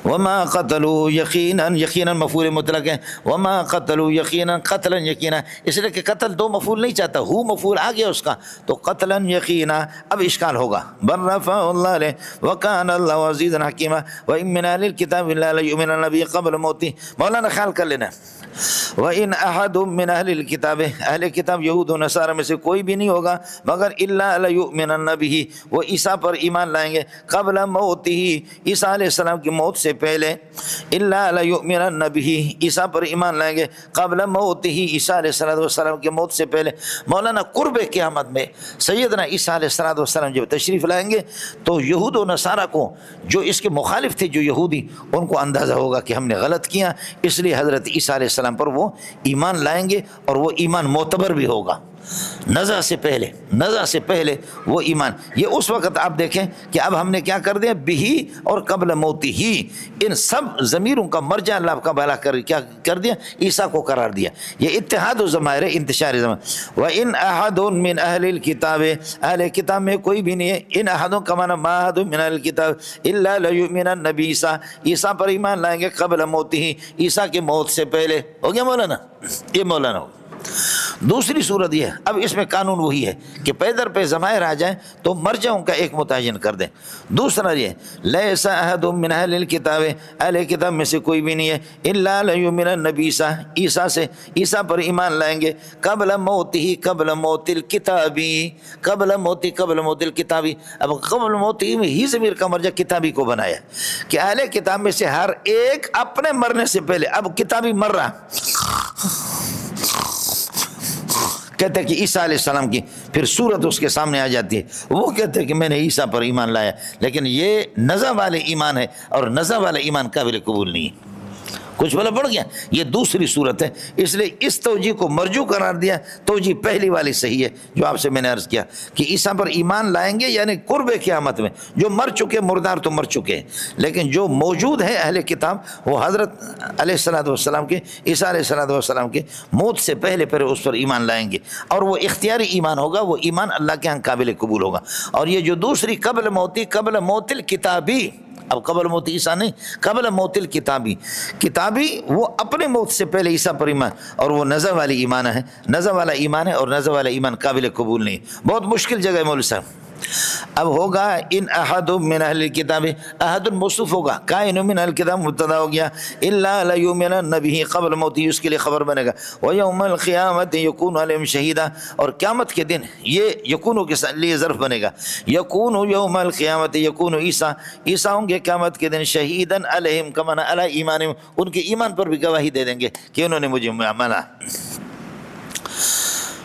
وما قتلوا یقینا مفعول مطلق ہے، وما قتلوا یقینا قتلا یقینا، اس لیے کہ قتل دو مفعول نہیں چاہتا، ہو مفعول آ گیا اس کا، تو قتلا یقینا اب اشکال ہوگا۔ بل رفع اللہ علیہ وکان اللہ عزیزا حکیما وان من اہل الکتاب الا لیؤمنن به قبل موته۔ مولانا خیال کر لینا، وَإِنْ أَحَدٌ مِّنْ أَهْلِ الْكِتَابِ، اہل کتاب یہود و نصارہ میں سے کوئی بھی نہیں ہوگا مگر إِلَّا لَيُؤْمِنَنَّ بِهِ، وہ عیسیٰ پر ایمان لائیں گے قبل موته، عیسیٰ علیہ السلام کی موت سے پہلے، إِلَّا لَيُؤْمِنَنَّ بِهِ، عیسیٰ پر ایمان لائیں گے قبل موته، عیسیٰ علیہ السلام کی موت سے پہلے۔ مولانا قرب قیامت میں سیدنا عیسیٰ علیہ السلام جب تشریف لائیں گے تو یہود و نصارہ کو، جو اس کے مخالف تھے، جو یہودی، ان کو اندازہ ہوگا کہ ہم نے غلط کیا، اس لیے حضرت عیسیٰ علیہ السلام پر وہ ایمان لائیں گے، اور وہ ایمان معتبر بھی ہوگا، نزع سے پہلے وہ ایمان۔ یہ اس وقت آپ دیکھیں کہ اب ہم نے کیا کر دیا، بہی اور قبل موتی ہی، ان سب ضمیروں کا مرجع اللہ کا بھلا کر کیا کر دیا، عیسیٰ کو قرار دیا۔ یہ اتحاد و ضمائر ہے، انتشار ضمائر۔ وَإِنْ أَحَدٌ مِّنْ أَهْلِ الْكِتَابِ، اہل کتاب میں کوئی بھی نہیں ہے، ان احدوں کا معنی ما احد من اہل الکتاب الا لیؤمنن بعیسیٰ، عیسیٰ پر ایمان لائیں گے قبل موته، عیسیٰ کی موت سے پہلے۔ ہو گیا مولانا؟ یہ مولانا ہو۔ دوسری صورت یہ ہے، اب اس میں قانون وہی ہے کہ پیدر پہ ضمائر آ جائیں تو مرجعوں کا ایک متعین کر دیں۔ دوسرا یہ لیس احد من اہل الکتاب، اہل کتاب میں سے کوئی بھی نہیں ہے، الا لیؤمنن بعیسیٰ، عیسیٰ سے، عیسیٰ پر ایمان لائیں گے قبل موته، قبل موت الکتابی، قبل موت الکتابی۔ اب قبل موته میں ہی ضمیر کا مرجع کتابی کو بنایا کہ اہل کتاب میں سے ہر ایک اپنے مرنے سے پہلے، اب کتابی مر رہا، کہتے ہیں کہ عیسیٰ علیہ السلام کی پھر صورت اس کے سامنے آ جاتی ہے، وہ کہتے ہیں کہ میں نے عیسیٰ پر ایمان لایا، لیکن یہ نزع والے ایمان ہے، اور نزع والا ایمان قابل قبول نہیں ہے۔ کچھ بلا پڑ گیا؟ یہ دوسری صورت ہے، اس لیے اس توجیہ کو مرجو قرار دیا۔ توجیہ پہلی والی صحیح ہے جو آپ سے میں نے عرض کیا کہ عیسیٰ پر ایمان لائیں گے، یعنی قرب قیامت میں، جو مر چکے مردار تو مر چکے ہیں، لیکن جو موجود ہے اہل کتاب وہ حضرت علیہ السلام کے، عیسیٰ علیہ السلام کے موت سے پہلے اس پر ایمان لائیں گے، اور وہ اختیاری ایمان ہوگا، وہ ایمان اللہ کے ہاں قابل قبول ہوگا۔ اور یہ جو دوسری قبل موت الکتابی، اب قبل موت عیسیٰ نہیں، قبل موت الکتابی، کتابی وہ اپنے موت سے پہلے عیسیٰ پر ایمان، اور وہ نزع والی ایمان ہے، نزع والا ایمان ہے، اور نزع والا ایمان قابل قبول نہیں۔ بہت مشکل جگہ ہے مولوی صاحب، اب ہوگا ان احد من اہل الکتاب، احد موصوف ہوگا، کائن من اہل الکتاب مبتدا ہو گیا، الا لیؤمنن به قبل موته، اس کے لیے خبر بنے گا، ویوم القیامت یکون علیہم شہیدا، اور قیامت کے دن یہ یکون کے لیے ظرف بنے گا، یکون یوم القیامت یکون عیسیٰ، عیسیٰ ہوں گے قیامت کے دن شہیدا علیہم کما علی ایمانہم، ان کے ایمان پر بھی گواہی دے دیں گے کہ انہوں نے مجھے مانا۔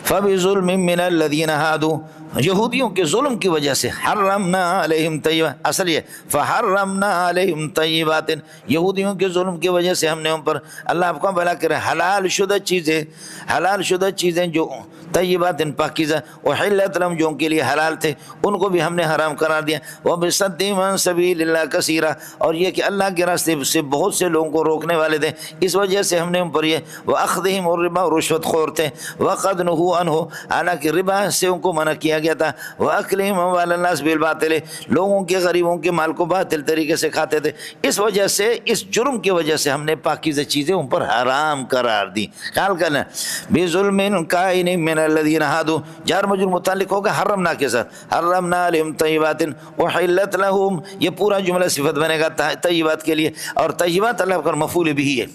فَبِظُلْمٍ مِّنَ الَّذِينَ هَادُوا، یہودیوں کے ظلم کی وجہ سے، حرمنا علیہم طیبات، اصل یہ فحرمنا علیہم طیبات، یہودیوں کے ظلم کی وجہ سے ہم نے ان پر، اللہ آپ کو بھلا کرے، حلال شدہ چیزیں جو طیبات پاکیزہ، احلت لہم، جو ان کے لیے حلال تھے ان کو بھی ہم نے حرام قرار دیا، وبصدہم عن سبیل اللہ کثیرا، اور یہ کہ اللہ کے راستے سے بہت سے لوگوں کو روکنے والے تھے، اس وجہ سے ہم نے ان پر یہ، واخذہم الربا، رشوت خور تھے، وقد نہوا عنہ، حالانکہ ربا سے ان کو منع کیا گیا تھا، وَأَكْلِهِمْ أَمْوَالَ النَّاسِ بِالْبَاطِلِ، لوگوں کے غریبوں کے مال کو باطل طریقے سے کھاتے تھے، اس وجہ سے، اس جرم کی وجہ سے ہم نے پاکیزہ چیزیں ان پر حرام قرار دی۔ خیال کرنا، بِظُلْمٍ كَائِنٍ مِّنَ الَّذِينَ هَادُوا، جار مجرور متعلق ہوگا حرمنا کے ساتھ، حرمنا علیہم طیبات احلت لہم، یہ پورا جملہ صفت بنے گا طیبات کے لیے، اور طیبات اللہ کا مفعول بھی ہے،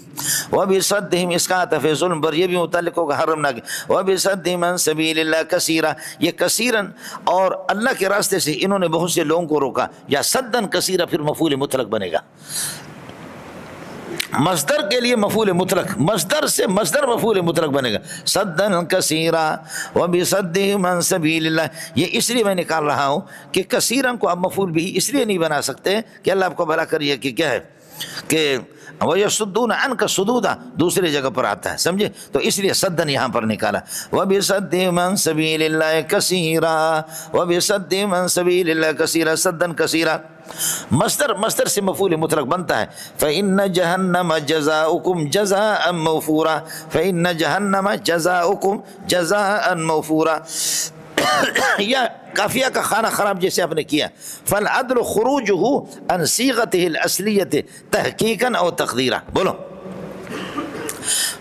وَبِصَدِّهِمْ، اس کا عطف ظلم پر، یہ بھی متعلق ہوگا حرمنا کے، وَبِصَدِّهِمْ عن سبیل اللہ کثیرا، یہ کثیراً اور اللہ کے راستے سے انہوں نے بہت سے لوگوں کو روکا، یا صدن کثیرہ پھر مفعول مطلق بنے گا، مصدر کے لیے مفعول مطلق، مصدر سے مصدر مفعول مطلق بنے گا، صدن کثیرا وبصدہم عن سبیل اللہ، یہ اس لیے میں نکال رہا ہوں کہ کثیراً کو آپ مفعول بھی اس لیے نہیں بنا سکتے کہ اللہ آپ کو بھلا کریے کہ کیا ہے کہ وَيَصُدُّونَ عَنْكَ صُدُودًا، دوسری جگہ پر آتا ہے، سمجھے، تو اس لیے صدن یہاں پر نکالا، وَبِصَدِّهِمْ عَنْ سَبِيلِ اللَّهِ كَثِيرًا، وَبِصَدِّهِمْ عَنْ سَبِيلِ اللَّهِ كَثِيرًا، صدن کثیرا، مصدر سے مفعول مطلق بنتا ہے، فَإِنَّ جَهَنَّمَ جَزَاؤُكُمْ جَزَاءً مَوْفُورًا، فَإِنَّ جَهَنَّمَ جَزَاؤُكُمْ جَزَاءً مَوْفُورًا، یا کافیہ کا خانہ خراب جیسے آپ نے کیا، فالعدل خروجہ عن صیغتہ الاصلیۃ تحقیقا او تقدیرا، بولو،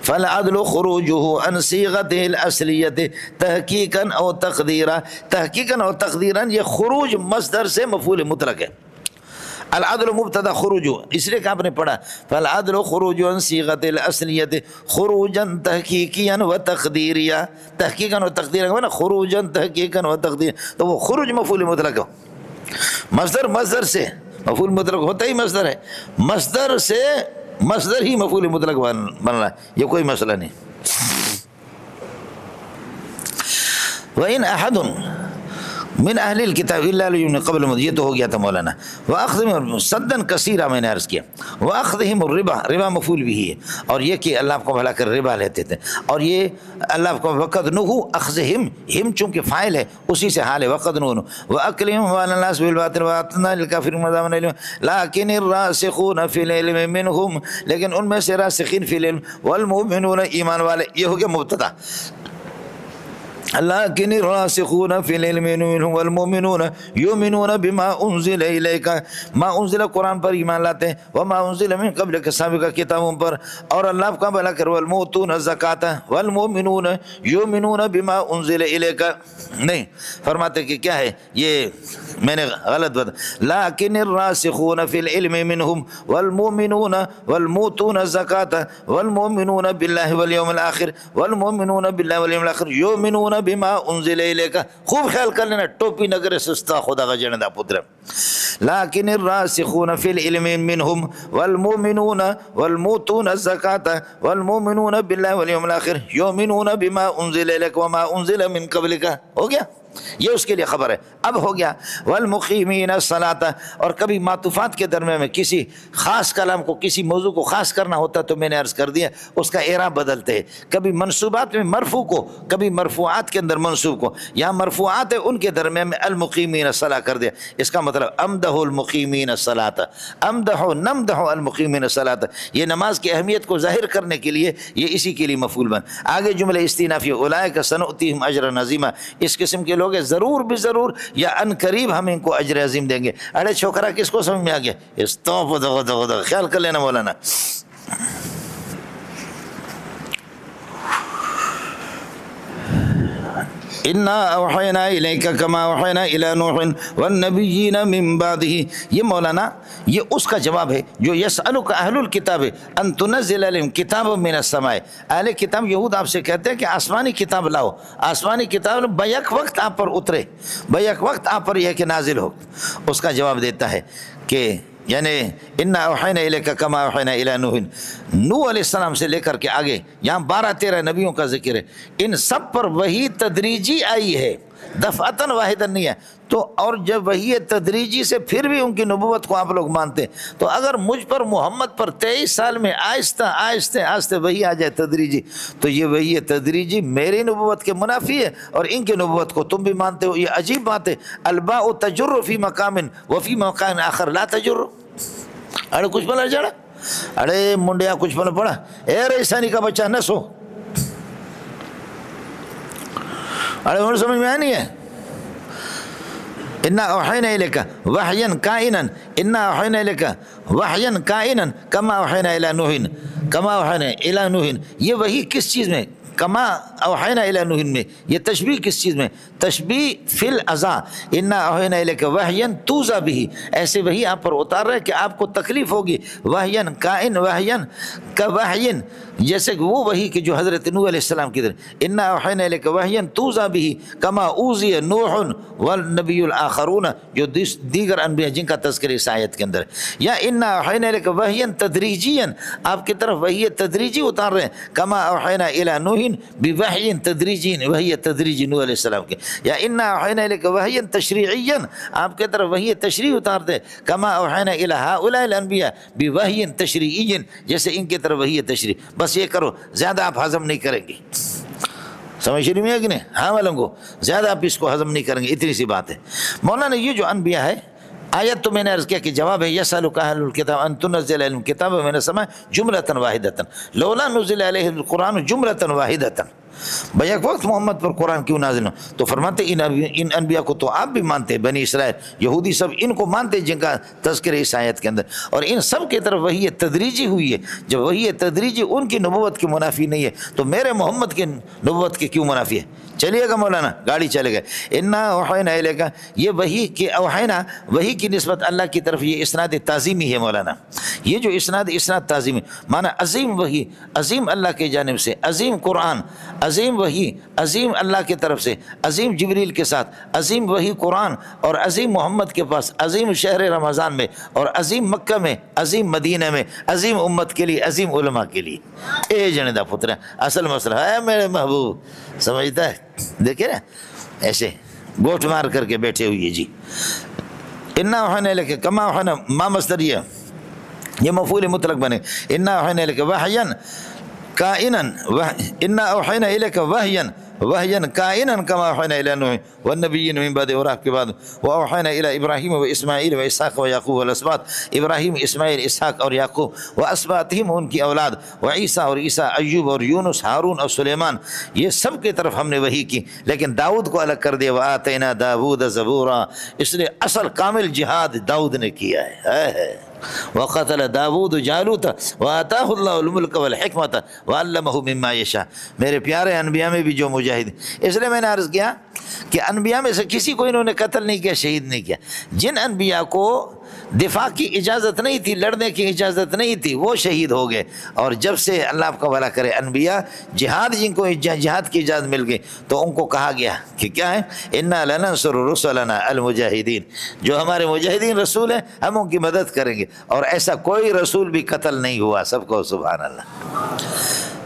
فالعدل خروجہ عن صیغتہ الاصلیۃ تحقیقا او تقدیرا، تحقیقا او تقدیرا، یہ خروج مصدر سے مفعول مطلق ہے، العدل مبتدا خروج، اس لیے کہ آپ نے پڑھا فالعدل خروج عن صیغۃ الاصلیۃ خروجا تحقیقیا و تقدیریا، تحقیقا و تقدیرا نا، خروجا تحقیقا و تقدیرا، تو وہ خروج مفعول مطلق ہو، مصدر سے مفعول مطلق ہوتا ہی مصدر ہے، مصدر سے مصدر ہی مفعول مطلق بن رہا ہے، یہ کوئی مسئلہ نہیں۔ وَإِنْ أَحَدٌ من اہل الکتاب الا لیؤمن قبل موت، یہ تو ہو گیا تھا مولانا، واخذہم صدن کثیرا، میں نے عرض کیا، واخذہم الربا، ربا مفعول بھی ہے، اور یہ کہ اللہ آپ کو بھلا کر ربا لیتے تھے، اور یہ اللہ آپ کو وقد نہو اخذہم، ہم چونکہ فاعل ہے اسی سے حال ہے، وقد نہو، واکلہم اموال الناس بالباطل واعتدنا للکافرین عذابا الیما، لیکن الراسخون فی العلم منہم، لیکن ان میں سے راسخین فی العلم، والمؤمنون، ایمان والے، یہ ہو گیا مبتدا، لیکن الراسخون فی العلم منہم والمؤمنون یؤمنون بما انزل الیک، ما انزل قرآن پر ایمان لاتے ہیں، وما انزل من قبل کے سابقہ کتابوں پر، اور اللہ کا بھلا کر، والمؤتون الزکاۃ والمؤمنون یؤمنون بما انزل الیک، نہیں فرماتے کہ کیا ہے یہ میں نے غلط بتا، لیکن الراسخون فی العلم منہم والمؤمنون والمؤتون الزکاۃ والمؤمنون باللہ والیوم الآخر والمؤمنون باللہ والیوم الآخر یؤمنون بما انزل الیک، خوب خیال کر لینا، ٹوپی نگر سستا خدا کا جندا پتر، لیکن الراسخون فی العلم منہم والمؤمنون والمؤتون الزکاۃ والمؤمنون باللہ والیوم الآخر یؤمنون بما انزل الیک وما انزل من قبلک، ہو گیا، یہ اس کے لیے خبر ہے۔ اب ہو گیا والمقیمین الصلاۃ، اور کبھی معطوفات کے درمیان میں کسی خاص کلام کو، کسی موضوع کو خاص کرنا ہوتا تو میں نے عرض کر دیا اس کا اعراب بدلتے ہیں، کبھی منصوبات میں مرفوع کو، کبھی مرفوعات کے اندر منصوب کو، یہاں مرفوعات ہے ان کے درمیان میں المقیمین الصلاۃ کر دیا، اس کا مطلب امدح المقیمین الصلاۃ، امدح نمدح المقیمین الصلاۃ، یہ نماز کی اہمیت کو ظاہر کرنے کے لیے یہ اسی کے لیے مفعول بن، آگے جملہ استئنافی، اولئک سنؤتیہم اجرا عظیما، اس قسم کے لوگ ضرور بھی ضرور یا ان قریب ہم ان کو اجر عظیم دیں گے۔ ارے چھوکرا کس کو سمجھ میں آ گیا، خیال کر لینا مولانا۔ انا اوحینا الیک کما اوحینا الی نوح والنبیین من بعدہ، یہ مولانا یہ اس کا جواب ہے جو یسألک اہل الکتاب ان تنزل علیہم کتاب من السماء، اہل کتاب یہود آپ سے کہتے ہیں کہ آسمانی کتاب لاؤ، آسمانی کتاب بیک وقت آپ پر اترے، بیک وقت آپ پر یہ کہ نازل ہو۔ اس کا جواب دیتا ہے کہ یعنی انا اوحینا الیک کما اوحینا الی نوح، نوح علیہ السلام سے لے کر کے آگے یہاں 12-13 نبیوں کا ذکر ہے، ان سب پر وحی تدریجی آئی ہے، دفعتاً واحداً نہیں ہے۔ تو اور جب وحی تدریجی سے پھر بھی ان کی نبوت کو آپ لوگ مانتے ہیں، تو اگر مجھ پر محمد پر 23 سال میں آہستہ آہستہ آہستہ وحی آ جائے تدریجی، تو یہ وحی تدریجی میری نبوت کے منافی ہے اور ان کی نبوت کو تم بھی مانتے ہو۔ یہ عجیب بات ہے، الباء تجر فی مقام وفی مقام آخر لا تجر۔ ارے کچھ بلا جڑا، ارے منڈیا کچھ بلا پڑا، اے ریسانی کا بچہ نہ سو، ارے انہوں سمجھ میں آیا نہیں ہے۔ انا اوحینا الیک وحیا کائنا، انا اوحینا الیک وحیا کائنا کما اوحینا الی نوح، کما اوحینا الی نوح، یہ وحی کس چیز میں؟ کما اوحینا الی نوح میں، یہ تشبیہ کس چیز میں؟ تشبیہ فی الازا، انا اوحینا الیک وحیا توزا بہ، ایسے وحی آپ پر اتار رہے کہ آپ کو تکلیف ہوگی، وحیا کائن وحیا کوحی، جیسے کہ وہ وحی کہ جو حضرت نوح علیہ السلام کی طرف، انا اوحینا الیک وحیا توزا بہ کما اوذی نوح والنبی الاخرون، جو دیگر انبیاء جن کا تذکر اس آیت کے اندر ہے، یا انا اوحینا الیک وحیا تدریجیا، آپ کی طرف وحی تدریجی اتار رہے ہیں، کما اوحینا الی نوح بوحی تدریجی، وحی تدریجی نوح علیہ السلام کے، یا انا اوحینا الیک وحیا تشریعیا، آپ کی طرف وحی تشریع اتارتے ہیں، کما اوحینا الی ہؤلاء الانبیاء بوحی تشریعی، جیسے ان کی طرف وحی تشریع۔ بس یہ کرو، زیادہ آپ ہضم نہیں کریں گے، سمجھ رہی ہے کہ نہیں؟ ہاں والوں کو زیادہ آپ اس کو ہضم نہیں کریں گے، اتنی سی بات ہے۔ مولانا یہ جو انبیاء ہے، آیت تو میں نے عرض کیا کہ جواب ہے یسألک اہل الکتاب ان تنزل علیہم کتاب من السماء جملۃ واحدۃ لولا نزل علیہ القرآن جملۃ واحدۃ، بیک وقت محمد پر قرآن کیوں نازل ہو؟ تو فرماتے ان انبیاء کو تو آپ بھی مانتے ہیں، بنی اسرائیل یہودی سب ان کو مانتے جن کا تذکر اس آیت کے اندر، اور ان سب کی طرف وحی تدریجی ہوئی ہے۔ جب وحی تدریجی ان کی نبوت کی منافی نہیں ہے تو میرے محمد کی نبوت کی کیوں منافی ہے؟ چلیے گا مولانا، گاڑی چلے گئے۔ انا اوحینا الیک، یہ وحی کہ اوحینا وحی کی نسبت اللہ کی طرف، یہ اسناد تعظیمی ہے مولانا، یہ جو اسناد تعظیمی مانا عظیم وحی، عظیم اللہ کی جانب سے، عظیم قرآن، عظیم وحی، عظیم اللہ کی طرف سے، عظیم جبریل کے ساتھ، عظیم وحی قرآن، اور عظیم محمد کے پاس، عظیم شہر رمضان میں، اور عظیم مکہ میں، عظیم مدینہ میں، عظیم امت کے لیے، عظیم علماء کے لیے۔ اے جنیدہ پتر، اصل مسئلہ ہے میرے محبوب، سمجھتا ہے؟ دیکھیں نا ایسے گوٹ مار کر کے بیٹھے ہوئے جی۔ انا اوحینا الیک کما اوحینا، ما مصدر یہ مفعول مطلق بنے، انا اوحینا الیک وحیا کائنا، انا اوحینا الیک وحیا وحیا کائنا کما اوحینا الی نوح والنبیین من بعد، اور آپ کے بعد واوحینا الی ابراہیم و اسماعیل و اسحاق و یعقوب والاسباط، ابراہیم، اسماعیل، اسحاق اور یعقوب، و اسباطہم، ان کی اولاد، و عیسیٰ اور عیسیٰ، ایوب اور یونس، ہارون اور سلیمان، یہ سب کی طرف ہم نے وحی کی، لیکن داؤد کو الگ کر دیا، وآتینا داؤد زبورا، اس لیے اصل کامل جہاد داؤد نے کیا ہے۔ وقتل داود جالوت وآتاہ اللہ الملک والحکمت وعلمہ مما یشاء، میرے پیارے انبیاء میں بھی جو مجاہد، اس لیے میں نے عرض کیا کہ انبیاء میں سے کسی کو انہوں نے قتل نہیں کیا، شہید نہیں کیا۔ جن انبیاء کو دفاع کی اجازت نہیں تھی، لڑنے کی اجازت نہیں تھی، وہ شہید ہو گئے، اور جب سے اللہ آپ کا بھلا کرے انبیاء جہاد، جن کو جہاد کی اجازت مل گئی تو ان کو کہا گیا کہ کیا ہے، انا لننصر رسلنا المجاہدین، جو ہمارے مجاہدین رسول ہیں ہم ان کی مدد کریں گے، اور ایسا کوئی رسول بھی قتل نہیں ہوا، سب کو سبحان اللہ،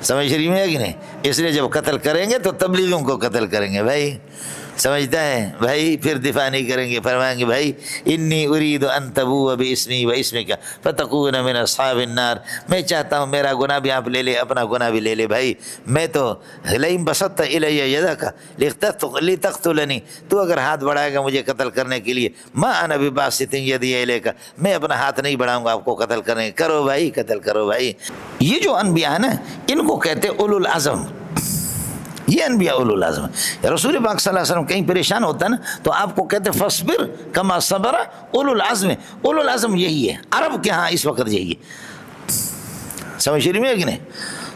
سمجھ رہی ہے کہ نہیں؟ اس لیے جب قتل کریں گے تو تبلیغوں کو قتل کریں گے بھائی، سمجھتا ہے بھائی، پھر دفاع نہیں کریں گے، فرمائیں گے بھائی انی ارید ان تبوء باسمی و اسمک فتکون من اصحاب النار، میں چاہتا ہوں میرا گناہ بھی آپ لے لے، اپنا گناہ بھی لے لے بھائی، میں تو لئن بسطت الی یدک لتقتلنی، تو اگر ہاتھ بڑھائے گا مجھے قتل کرنے کے لیے، ما انا بباسط یدی الیک، میں اپنا ہاتھ نہیں بڑھاؤں گا آپ کو قتل کرنے، کرو بھائی قتل کرو بھائی۔ یہ جو انبیاء ہیں نا، ان کو کہتے اولو العزم، یہ انبیاء اولو العزم۔ رسول پاک صلی اللہ علیہ وسلم کہیں پریشان ہوتا ہے نا تو آپ کو کہتے فصبر کما صبر اولو العزم، اولو العزم یہی ہے، عرب کے ہاں اس وقت یہی ہے، سمجھ رہی ہے کہ نہیں؟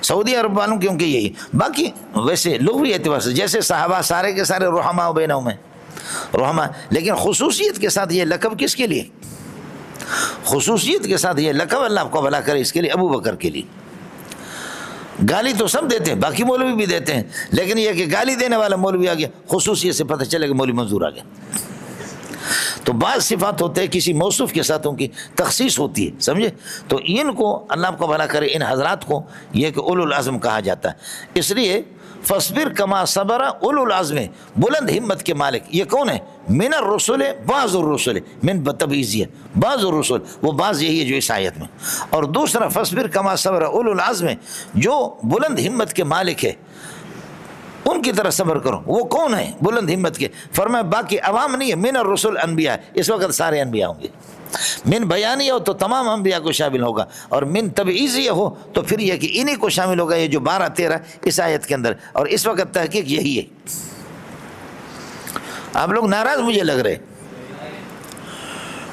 سعودی عرب والوں کیونکہ یہی، باقی ویسے لغوی اعتبار سے جیسے صحابہ سارے کے سارے رحماء بینہم ہیں، رحماء، لیکن خصوصیت کے ساتھ یہ لقب کس کے لیے؟ خصوصیت کے ساتھ یہ لقب اللہ آپ کو بھلا کرے اس کے لیے ابو بکر کے لیے۔ گالی تو سب دیتے ہیں، باقی مولوی بھی دیتے ہیں، لیکن یہ کہ گالی دینے والا مولوی آ گیا، خصوصیت سے پتہ چلے کہ مولوی منظور آ گیا۔ تو بعض صفات ہوتے ہیں کسی موصوف کے ساتھ ان کی تخصیص ہوتی ہے، سمجھے؟ تو ان کو اللہ آپ کو بھلا کرے، ان حضرات کو یہ کہ اولو العزم کہا جاتا ہے۔ اس لیے فاصبر کما صبر اولو العزم، بلند ہمت کے مالک یہ کون ہے؟ من الرسل، بعض الرسل، من بتبعیضیہ، بعض الرسل، وہ بعض یہی ہے جو اس آیت میں، اور دوسرا فاصبر کما صبر اولو العزم، جو بلند ہمت کے مالک ہے ان کی طرح صبر کرو۔ وہ کون ہے بلند ہمت کے؟ فرمایا باقی عوام نہیں ہے، من الرسل انبیاء، اس وقت سارے انبیاء ہوں گے۔ من بیانیہ ہو تو تمام انبیاء کو شامل ہوگا، اور من تبعیضیہ ہو تو پھر یہ کہ انہی کو شامل ہوگا، یہ جو 12-13 اس آیت کے اندر، اور اس وقت تحقیق یہی ہے۔ آپ لوگ ناراض مجھے لگ رہے۔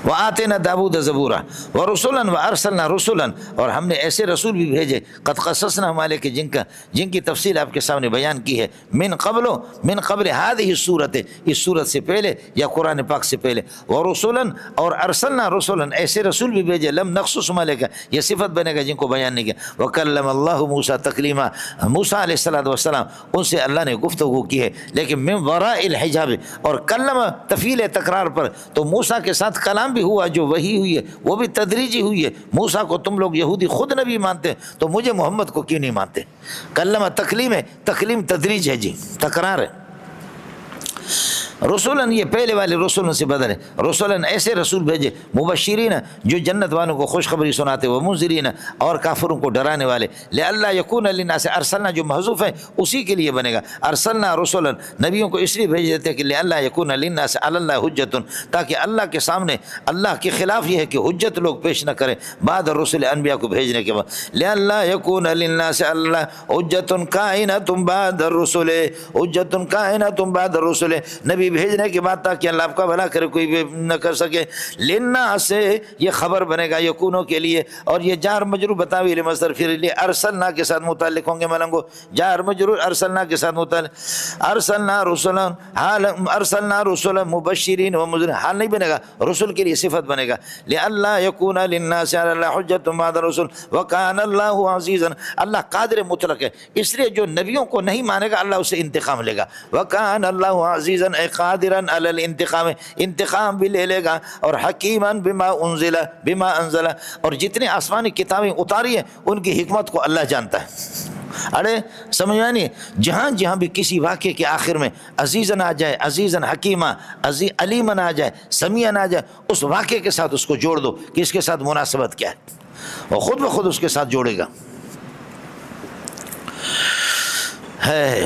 وَآتَيْنَا دَاوُودَ زَبُورًا وَرُسُلًا وَأَرْسَلْنَا رُسُلًا، اور ہم نے ایسے رسول بھی بھیجے قد قصصنا علیک، جن کی تفصیل آپ کے سامنے بیان کی ہے، من قبل هذه السورۃ، اس سورت سے پہلے یا قرآن پاک سے پہلے، وَرُسُلًا، اور ارسلنا رسلا، ایسے رسول بھی بھیجے، لم نقصص علیک، یہ صفت بنے گا جن کو بیان نہیں کیا۔ وَكَلَّمَ اللَّهُ موسیٰ تکلیما، موسیٰ علیہ السلام ان سے اللہ نے گفتگو کی ہے، لیکن من وراء الحجاب، اور کلم تفعیل تکرار پر، تو موسیٰ کے ساتھ کلام بھی ہوا، جو وحی ہوئی ہے وہ بھی تدریجی ہوئی ہے۔ موسیٰ کو تم لوگ یہودی خود نبی مانتے ہیں، تو مجھے محمد کو کیوں نہیں مانتے؟ کلمہ تکلیم ہے، تکلیم تدریج ہے جی، تکرار ہے۔ رسولن، یہ پہلے والے رسولن سے بدل ہے، رسولن ایسے رسول بھیجے، مبشرین جو جنت والوں کو خوشخبری سناتے، وہ منذرین اور کافروں کو ڈرانے والے، لئلا یکون للناس، ارسلنا جو محذوف ہے اسی کے لیے بنے گا، ارسلنا رسولن، نبیوں کو اس لیے بھیج دیتے ہیں کہ لئلا یکون للناس علی اللہ حجت، تاکہ اللہ کے سامنے اللہ کے خلاف یہ ہے کہ حجت لوگ پیش نہ کریں بعد الرسل، انبیاء کو بھیجنے کے بعد، لئلا یکون للناس علی اللہ حجت کائنۃ بعد الرسل، حجت کائنۃ بعد الرسل، نبی بھیجنے کے بعد تاکہ اللہ آپ کا بھلا کرے کوئی بھی نہ کر سکے۔ لنا سے یہ خبر بنے گا یکونوں کے لیے، اور یہ جار مجرور بتاویل مصدر، پھر لیے ارسلنا کے ساتھ متعلق ہوں گے ملنگو، جار مجرور ارسلنا کے ساتھ متعلق، ارسلنا رسلا، حال ارسلنا رسلا مبشرین و منذرین، حال نہیں بنے گا، رسول کے لیے صفت بنے گا، لئلا یکون للناس علی اللہ حجت بعد الرسل وکان اللہ عزیزا، اللہ قادر مطلق ہے، اس لیے جو نبیوں کو نہیں مانے گا اللہ اسے انتقام لے گا، وکان اللہ عزیزا اے قادرا علی الانتقام، انتقام بھی لے لے گا، اور حکیما بما انزل، اور جتنے آسمانی کتابیں اتاری ہیں ان کی حکمت کو اللہ جانتا ہے۔ ارے سمجھ میں نہیں، جہاں بھی کسی واقعے کے آخر میں عزیزن آ جائے، عزیزن حکیمہ، علیمن آ جائے، سمیعن آ جائے، اس واقعے کے ساتھ اس کو جوڑ دو کہ اس کے ساتھ مناسبت کیا ہے، اور خود بخود اس کے ساتھ جوڑے گا۔ ہے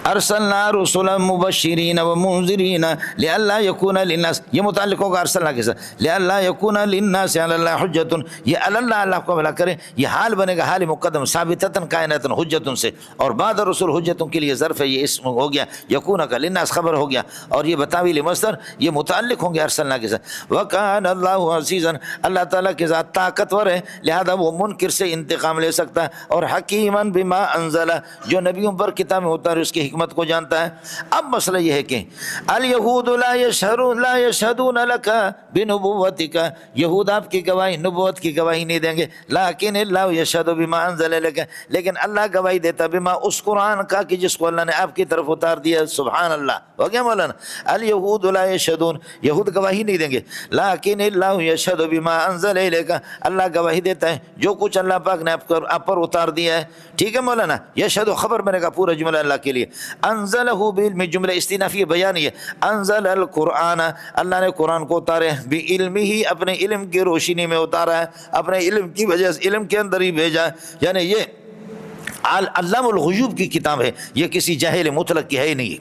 ارسلنا رسلا مبشرین و منذرین لئلا یکون للناس، یہ متعلق ہوگا ارسلنا کے ساتھ، لئلا یکون للناس علی اللہ حجت، یہ اللہ اللہ کو بھلا کرے، یہ حال بنے گا، حال مقدم ثابتتا کائنتا حجت سے، اور بعد رسول حجتوں کے لیے ظرف ہے، یہ اسم ہو گیا، یکون کا للناس خبر ہو گیا، اور یہ بتاویل مصدر، یہ متعلق ہوں گے ارسلنا کے ساتھ۔ وکان اللہ عزیزا، اللہ تعالیٰ کے ذات طاقتور ہے، لہذا وہ منکر سے انتقام لے سکتا ہے، اور حکیما بما انزل، جو نبیوں پر کتابیں اتاری اس کی حکمت کو جانتا ہے۔ اب مسئلہ یہ ہے کہ الیہود لا یشہدون لک بنبوتک، یہود آپ کی گواہی، نبوت کی گواہی نہیں دیں گے، لیکن اللہ یشہد بما انزل لک، لیکن اللہ گواہی دیتا بما، اس قرآن کا کہ جس کو اللہ نے آپ کی طرف اتار دیا، سبحان اللہ، ہو گیا مولانا۔ الیہود لا یشہدون، یہود گواہی نہیں دیں گے، لیکن اللہ یشہد بما انزل الیک، اللہ گواہی دیتا ہے جو کچھ اللہ پاک نے آپ پر اتار دیا ہے، ٹھیک ہے مولانا۔ یشہد خبر بنے گا پورا جملہ اللہ کے لیے، انزلہ بعلم، جملہ استئنافی بیان ہے، انزل القرآن، اللہ نے قرآن کو اتارے، بعلمہ، اپنے علم کی روشنی میں اتارا ہے، اپنے علم کی وجہ سے علم کے اندر ہی بھیجا ہے، یعنی یہ علام الغیوب کی کتاب ہے، یہ کسی جاہل مطلق کی ہے ہی نہیں۔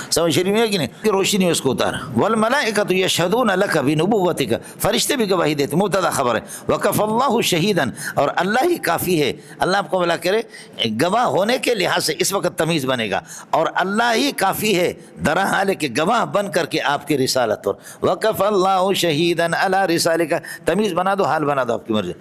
سمجھ رہی ہے کہ نہیں؟ کہ روشنی اس کو اتارا. والملائکۃ یشہدون لک بنبوتک، فرشتے بھی گواہی دیتے. مبتدا خبر ہے. وکفی اللہ شہیدا، اور اللہ ہی کافی ہے. اللہ آپ کو بلا کرے گواہ ہونے کے لحاظ سے اس وقت تمیز بنے گا، اور اللہ ہی کافی ہے درا حال کہ گواہ بن کر کے آپ کی رسالت پر. وکفی اللہ شہیدا علی رسالک، تمیز بنا دو، حال بنا دو، آپ کی مرضی.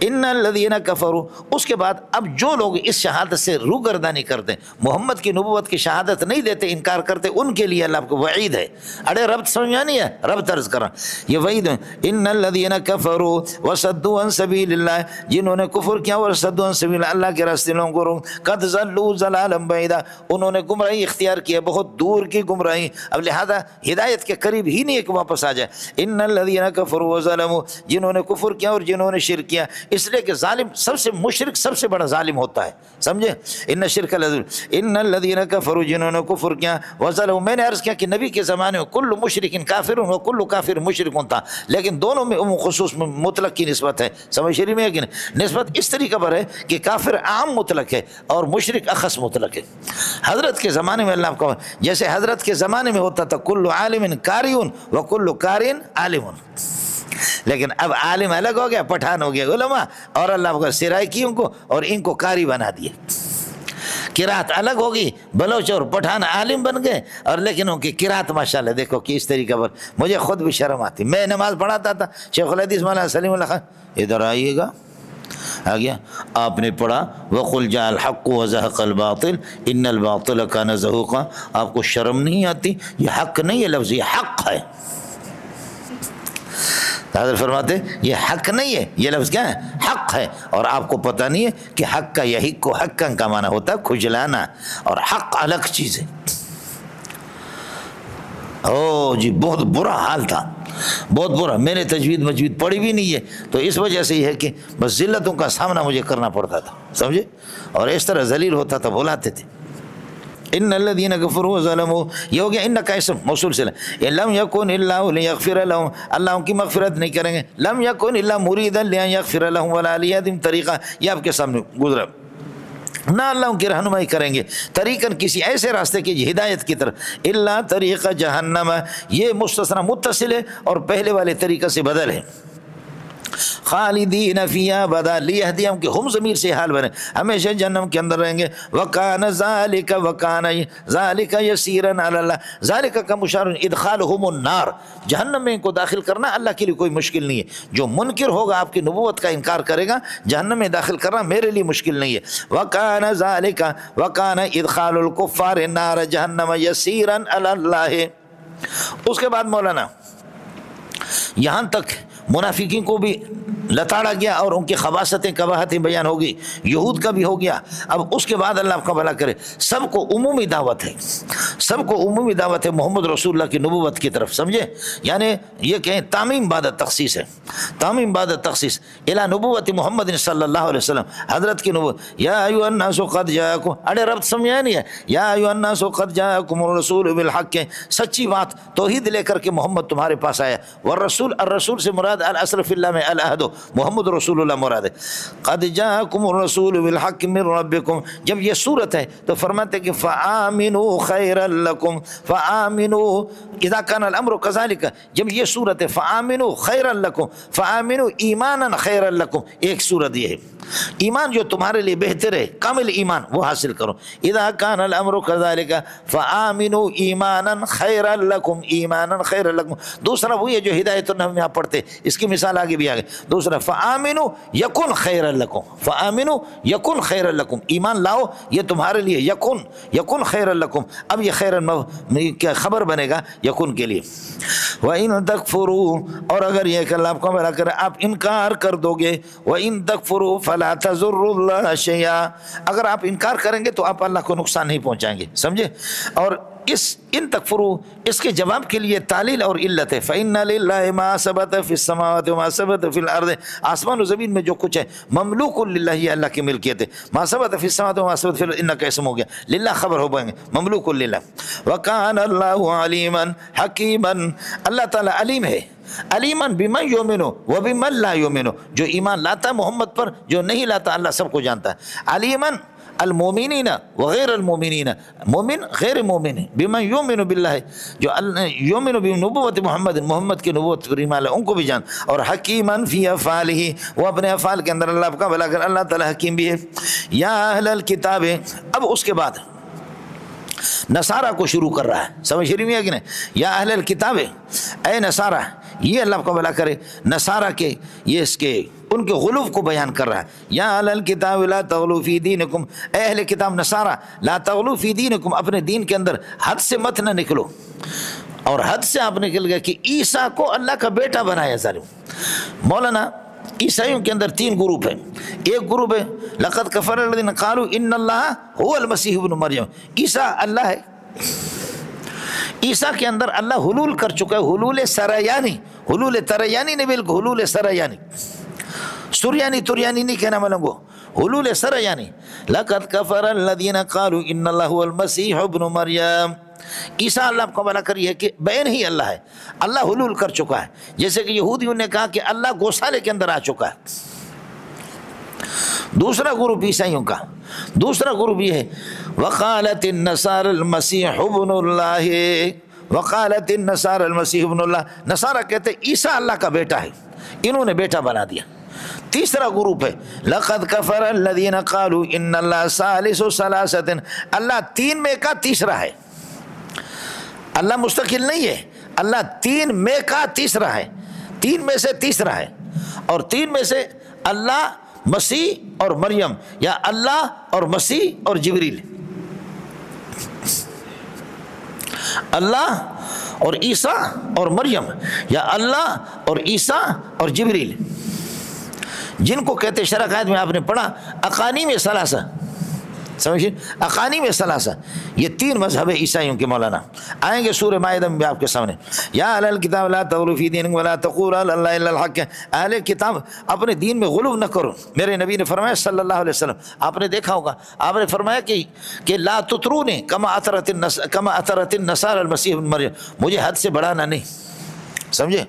ان الذین کفروا، اس کے بعد اب جو لوگ اس شہادت سے روگردانی کرتے، محمد کی نبوت کی شہادت نہیں دیتے، انکار کرتے، ان کے لیے اللہ آپ کو وعید ہے. اڑے رب سمجھا نہیں ہے، رب طرز کرا یہ وعید ہے. ان الذین کفروا وصدوا عن سبیل اللہ، جنہوں نے کفر کیا اور صدوا عن سبیل اللہ کے راستے لوگوں کو قد ضلوا ضلالا بعیدا، انہوں نے گمراہی اختیار کی ہے، بہت دور کی گمراہی. اب لہذا ہدایت کے قریب ہی نہیں ہے کہ واپس آ جائے. ان الذین کفروا وظلموا، جنہوں نے کفر کیا اور جنہوں نے شرک کیا. اس لیے کہ ظالم سب سے مشرک سب سے بڑا ظالم ہوتا ہے، سمجھے؟ ان شرک لظلم. ان الذین کفروا، جنہوں نے کفر کیا، وظلموا، میں نے عرض کیا کہ نبی کے زمانے میں کل مشرک کافر و کل کافر مشرک تھا، لیکن دونوں میں خصوص مطلق کی نسبت ہے. سمجھ رہی میں کہ نہیں؟ نسبت اس طریقہ پر ہے کہ کافر عام مطلق ہے اور مشرک اخص مطلق ہے. حضرت کے زمانے میں اللہ کو، جیسے حضرت کے زمانے میں ہوتا تھا کل عالم قاریٌ و کل قارئ عالم، لیکن اب عالم الگ ہو گیا، پٹھان ہو گیا علماء، اور اللہ کو سرائیکیوں کو اور ان کو قاری بنا دیا. قرات الگ ہوگی، بلوچ اور پٹھان عالم بن گئے، اور لیکن ان کی قرات ماشاءاللہ دیکھو کہ اس طریقے پر. مجھے خود بھی شرم آتی، میں نماز پڑھاتا تھا، شیخ الحدیث مولانا سلیم اللہ خان ادھر آئیے گا، آ گیا، آپ نے پڑھا وَقُلْ جَاءَ الْحَقُّ وَزَهَقَ الْبَاطِلُ إِنَّ الْبَاطِلَ كَانَ زَهُوقًا. آپ کو شرم نہیں آتی؟ یہ حق نہیں ہے لفظ، یہ حق ہے. حضرت فرماتے یہ حق نہیں ہے، یہ لفظ کیا ہے؟ حق ہے. اور آپ کو پتہ نہیں ہے کہ حق کا یہی کو حقاً کا معنی ہوتا ہے کھجلانا، اور حق الگ چیز ہے. او جی بہت برا حال تھا، بہت برا. میں نے مجوید پڑھی بھی نہیں ہے، تو اس وجہ سے یہ ہے کہ بس ذلتوں کا سامنا مجھے کرنا پڑتا تھا، سمجھے؟ اور اس طرح ذلیل ہوتا تھا، بلاتے تھے. ان الذين كفروا وظلموا، یہ ہو گیا ان کا اسم موصول سے. لم يكن الا ليغفر لهم، اللہ ان کی مغفرت نہیں کریں گے. لم يكن الا مريدا لان يغفر لهم ولا ليهدم طریقہ، یہ آپ کے سامنے گزرا. نہ اللہ ان کی رہنمائی کریں گے طریقاً کسی ایسے راستے کی ہدایت کی طرف. الا طریقہ جہنم، یہ مستثنا متصل ہے اور پہلے والے طریقہ سے بدل ہے. خالدین فیہا ابدا لیہدیہم، کہ ہم ضمیر سے حال بنے، ہمیشہ جہنم کے اندر رہیں گے. وکان ذالک یسیرا علی اللہ، ذالک کا مشار ادخالہم النار، جہنم میں ان کو داخل کرنا اللہ کے لیے کوئی مشکل نہیں ہے. جو منکر ہوگا آپ کی نبوت کا انکار کرے گا، جہنم میں داخل کرنا میرے لیے مشکل نہیں ہے. وکان ذالک وکان ادخال الکفار النار جہنم یسیرا علی اللہ. اس کے بعد مولانا یہاں تک منافقین کو بھی لتاڑا گیا اور ان کی خباثتیں قباحتیں بیان ہوگی، یہود کا بھی ہو گیا. اب اس کے بعد اللہ آپ کا بھلا کرے، سب کو عمومی دعوت ہے، سب کو عمومی دعوت ہے محمد رسول اللہ کی نبوت کی طرف، سمجھے؟ یعنی یہ کہیں تعمیم بعد تخصیص ہے، تعمیم بعد تخصیص الی نبوت محمد صلی اللہ علیہ وسلم، حضرت کی نبوت. یا ایھا الناس قد جاءکم، اڑے رب سمجھا نہیں ہے، یا ایھا الناس قد جاءکم الرسول بالحق، سچی بات توحید لے کر کے محمد تمہارے پاس آیا. والرسول، الرسول سے مراد الاصل فی اللہ میں العہد، محمد رسول اللہ مراد ہے. قد جاءکم الرسول بالحق من ربکم، جب یہ صورت ہے تو فرماتے کہ فآمنوا خیرا لکم، فآمنوا اذا کان الامر کذالک، جب یہ صورت ہے فآمنوا خیرا لکم، فآمنوا ایمانا خیرا لکم، ایک صورت یہ ہے ایمان جو تمہارے لیے بہتر ہے، کامل ایمان وہ حاصل کرو. اذا کان الامر کذالک فآمنوا ایمانا خیرا لکم، ایمانا خیرا لکم. دوسرا وہی ہے جو ہدایت النحو میں آپ پڑھتے، اس کی مثال آگے بھی آگے. دوسرا فآمنوا یکن خیرا لکم، فآمنوا یکن خیرا لکم، ایمان لاؤ یہ تمہارے لیے یکن خیرا لکم. اب یہ خیرا کیا خبر بنے گا یکن کے لیے. وَإِن تَكْفُرُوا، اور اگر یہ کہ اللہ آپ کو میرا کرے آپ انکار کر دو گے، وَإِن تَكْفُرُوا فَلَا تَضُرُّوا اللَّهَ شَيْئًا، اگر آپ انکار کریں گے تو آپ اللہ کو نقصان نہیں پہنچائیں گے، سمجھے؟ اور ان تکفروا اس کے جواب کے لیے تعلیل اور علت ہے. فَإِنَّ لِلَّهِ مَا ثَبَتَ فِي السَّمَاوَاتِ وَمَا ثَبَتَ فِي الْأَرْضِ، آسمان و زمین میں جو کچھ ہے مملوک للہ، یہ اللہ کی ملکیت ہے. ما ثبت فی السماوات وما ثبت فی الارض، ان کا اسم ہو گیا، للہ خبر ہو پائیں گے، مملوک للہ. وَكَانَ اللَّهُ عَلِيمًا حَكِيمًا، اللہ تعالیٰ علیم ہے، علیماً بمن یؤمن وبمن لا یؤمن، جو ایمان لاتا ہے محمد پر، جو نہیں لاتا اللہ سب کو جانتا ہے. علیماً المومنین وغیر المومنین، مومن غیر مومن ہے، بمن یؤمن باللہ، جو یؤمن بنبوت محمد، محمد کی نبوت پر ایمان ہے ان کو بھی جان، اور حکیما فی افعالہ، وہ اپنے افعال کے اندر اللہ کا بھلا کر، اللہ تعالی حکیم بھی ہے۔ یا اہل الکتاب، اب اس کے بعد نصارہ کو شروع کر رہا ہے، سمجھ رہی ہے کہ نہیں؟ یا اہل الکتاب، اے نصارہ، یہ اللہ کو بھلا کرے، نصارہ کے یہ اس کے ان کے غلو کو بیان کر رہا ہے۔ یا اہل الکتاب لا تغلو فی دینکم، اے اہل کتاب نصارہ، لا تغلو فی دینکم، اپنے دین کے اندر حد سے مت نہ نکلو، اور حد سے آپ نکل گئے کہ عیسیٰ کو اللہ کا بیٹا بنایا ظالم۔ مولانا عیسائیوں کے اندر 3 گروپ ہیں، ایک گروپ ہے لقد کفر الذین قالوا ان اللہ هو المسیح ابن مریم، عیسیٰ اللہ ہے، عیسیٰ کے اندر اللہ حلول کر چکا ہے، حلول سریانی، حلول تریانی نہیں بلکہ حلول سریانی، سریانی تریانی نہیں کہنا ملنگو، حلول سریانی۔ لقد کفر الذین قالوا ان اللہ هو المسیح ابن مریم، عیسیٰ اللہ کو بھلا کریے کہ بین ہی اللہ ہے، اللہ حلول کر چکا ہے، جیسے کہ یہودیوں نے کہا کہ اللہ گوسالے کے اندر آ چکا ہے۔ دوسرا گروپ عیسائیوں کا، دوسرا گروپ یہ ہے وقالت النصارى المسیح ابن اللہ، وقالت النصارى المسیح ابن اللہ، نصارہ کہتے عیسیٰ اللہ کا بیٹا ہے، انہوں نے بیٹا بنا دیا۔ تیسرا گروپ ہے لقد کفر الذین قالوا ان اللہ ثالث ثلاثۃ، اللہ 3 میں کا تیسرا ہے، اللہ مستقل نہیں ہے، اللہ 3 میں کا تیسرا ہے، 3 میں سے تیسرا ہے، اور 3 میں سے اللہ، مسیح اور مریم، یا اللہ اور مسیح اور جبریل، اللہ اور عیسیٰ اور مریم، یا اللہ اور عیسیٰ اور جبریل، جن کو کہتے شرح آیت میں آپ نے پڑھا اقانیم ثلاثہ، سمجھیں اقانیم ثلاثہ، یہ 3 مذہب عیسائیوں کے مولانا آئیں گے سورہ مائدہ میں بھی آپ کے سامنے۔ یا اہل الکتاب لا تغلوا فی دینکم ولا تقولوا علی اللہ الا الحق، اہل کتاب اپنے دین میں غلو نہ کرو، میرے نبی نے فرمایا صلی اللہ علیہ وسلم، آپ نے دیکھا ہوگا، آپ نے فرمایا کہ لا تطرونی کما اطرت النصارى المسیح ابن مریم، مجھے حد سے بڑھانا نہیں، سمجھے؟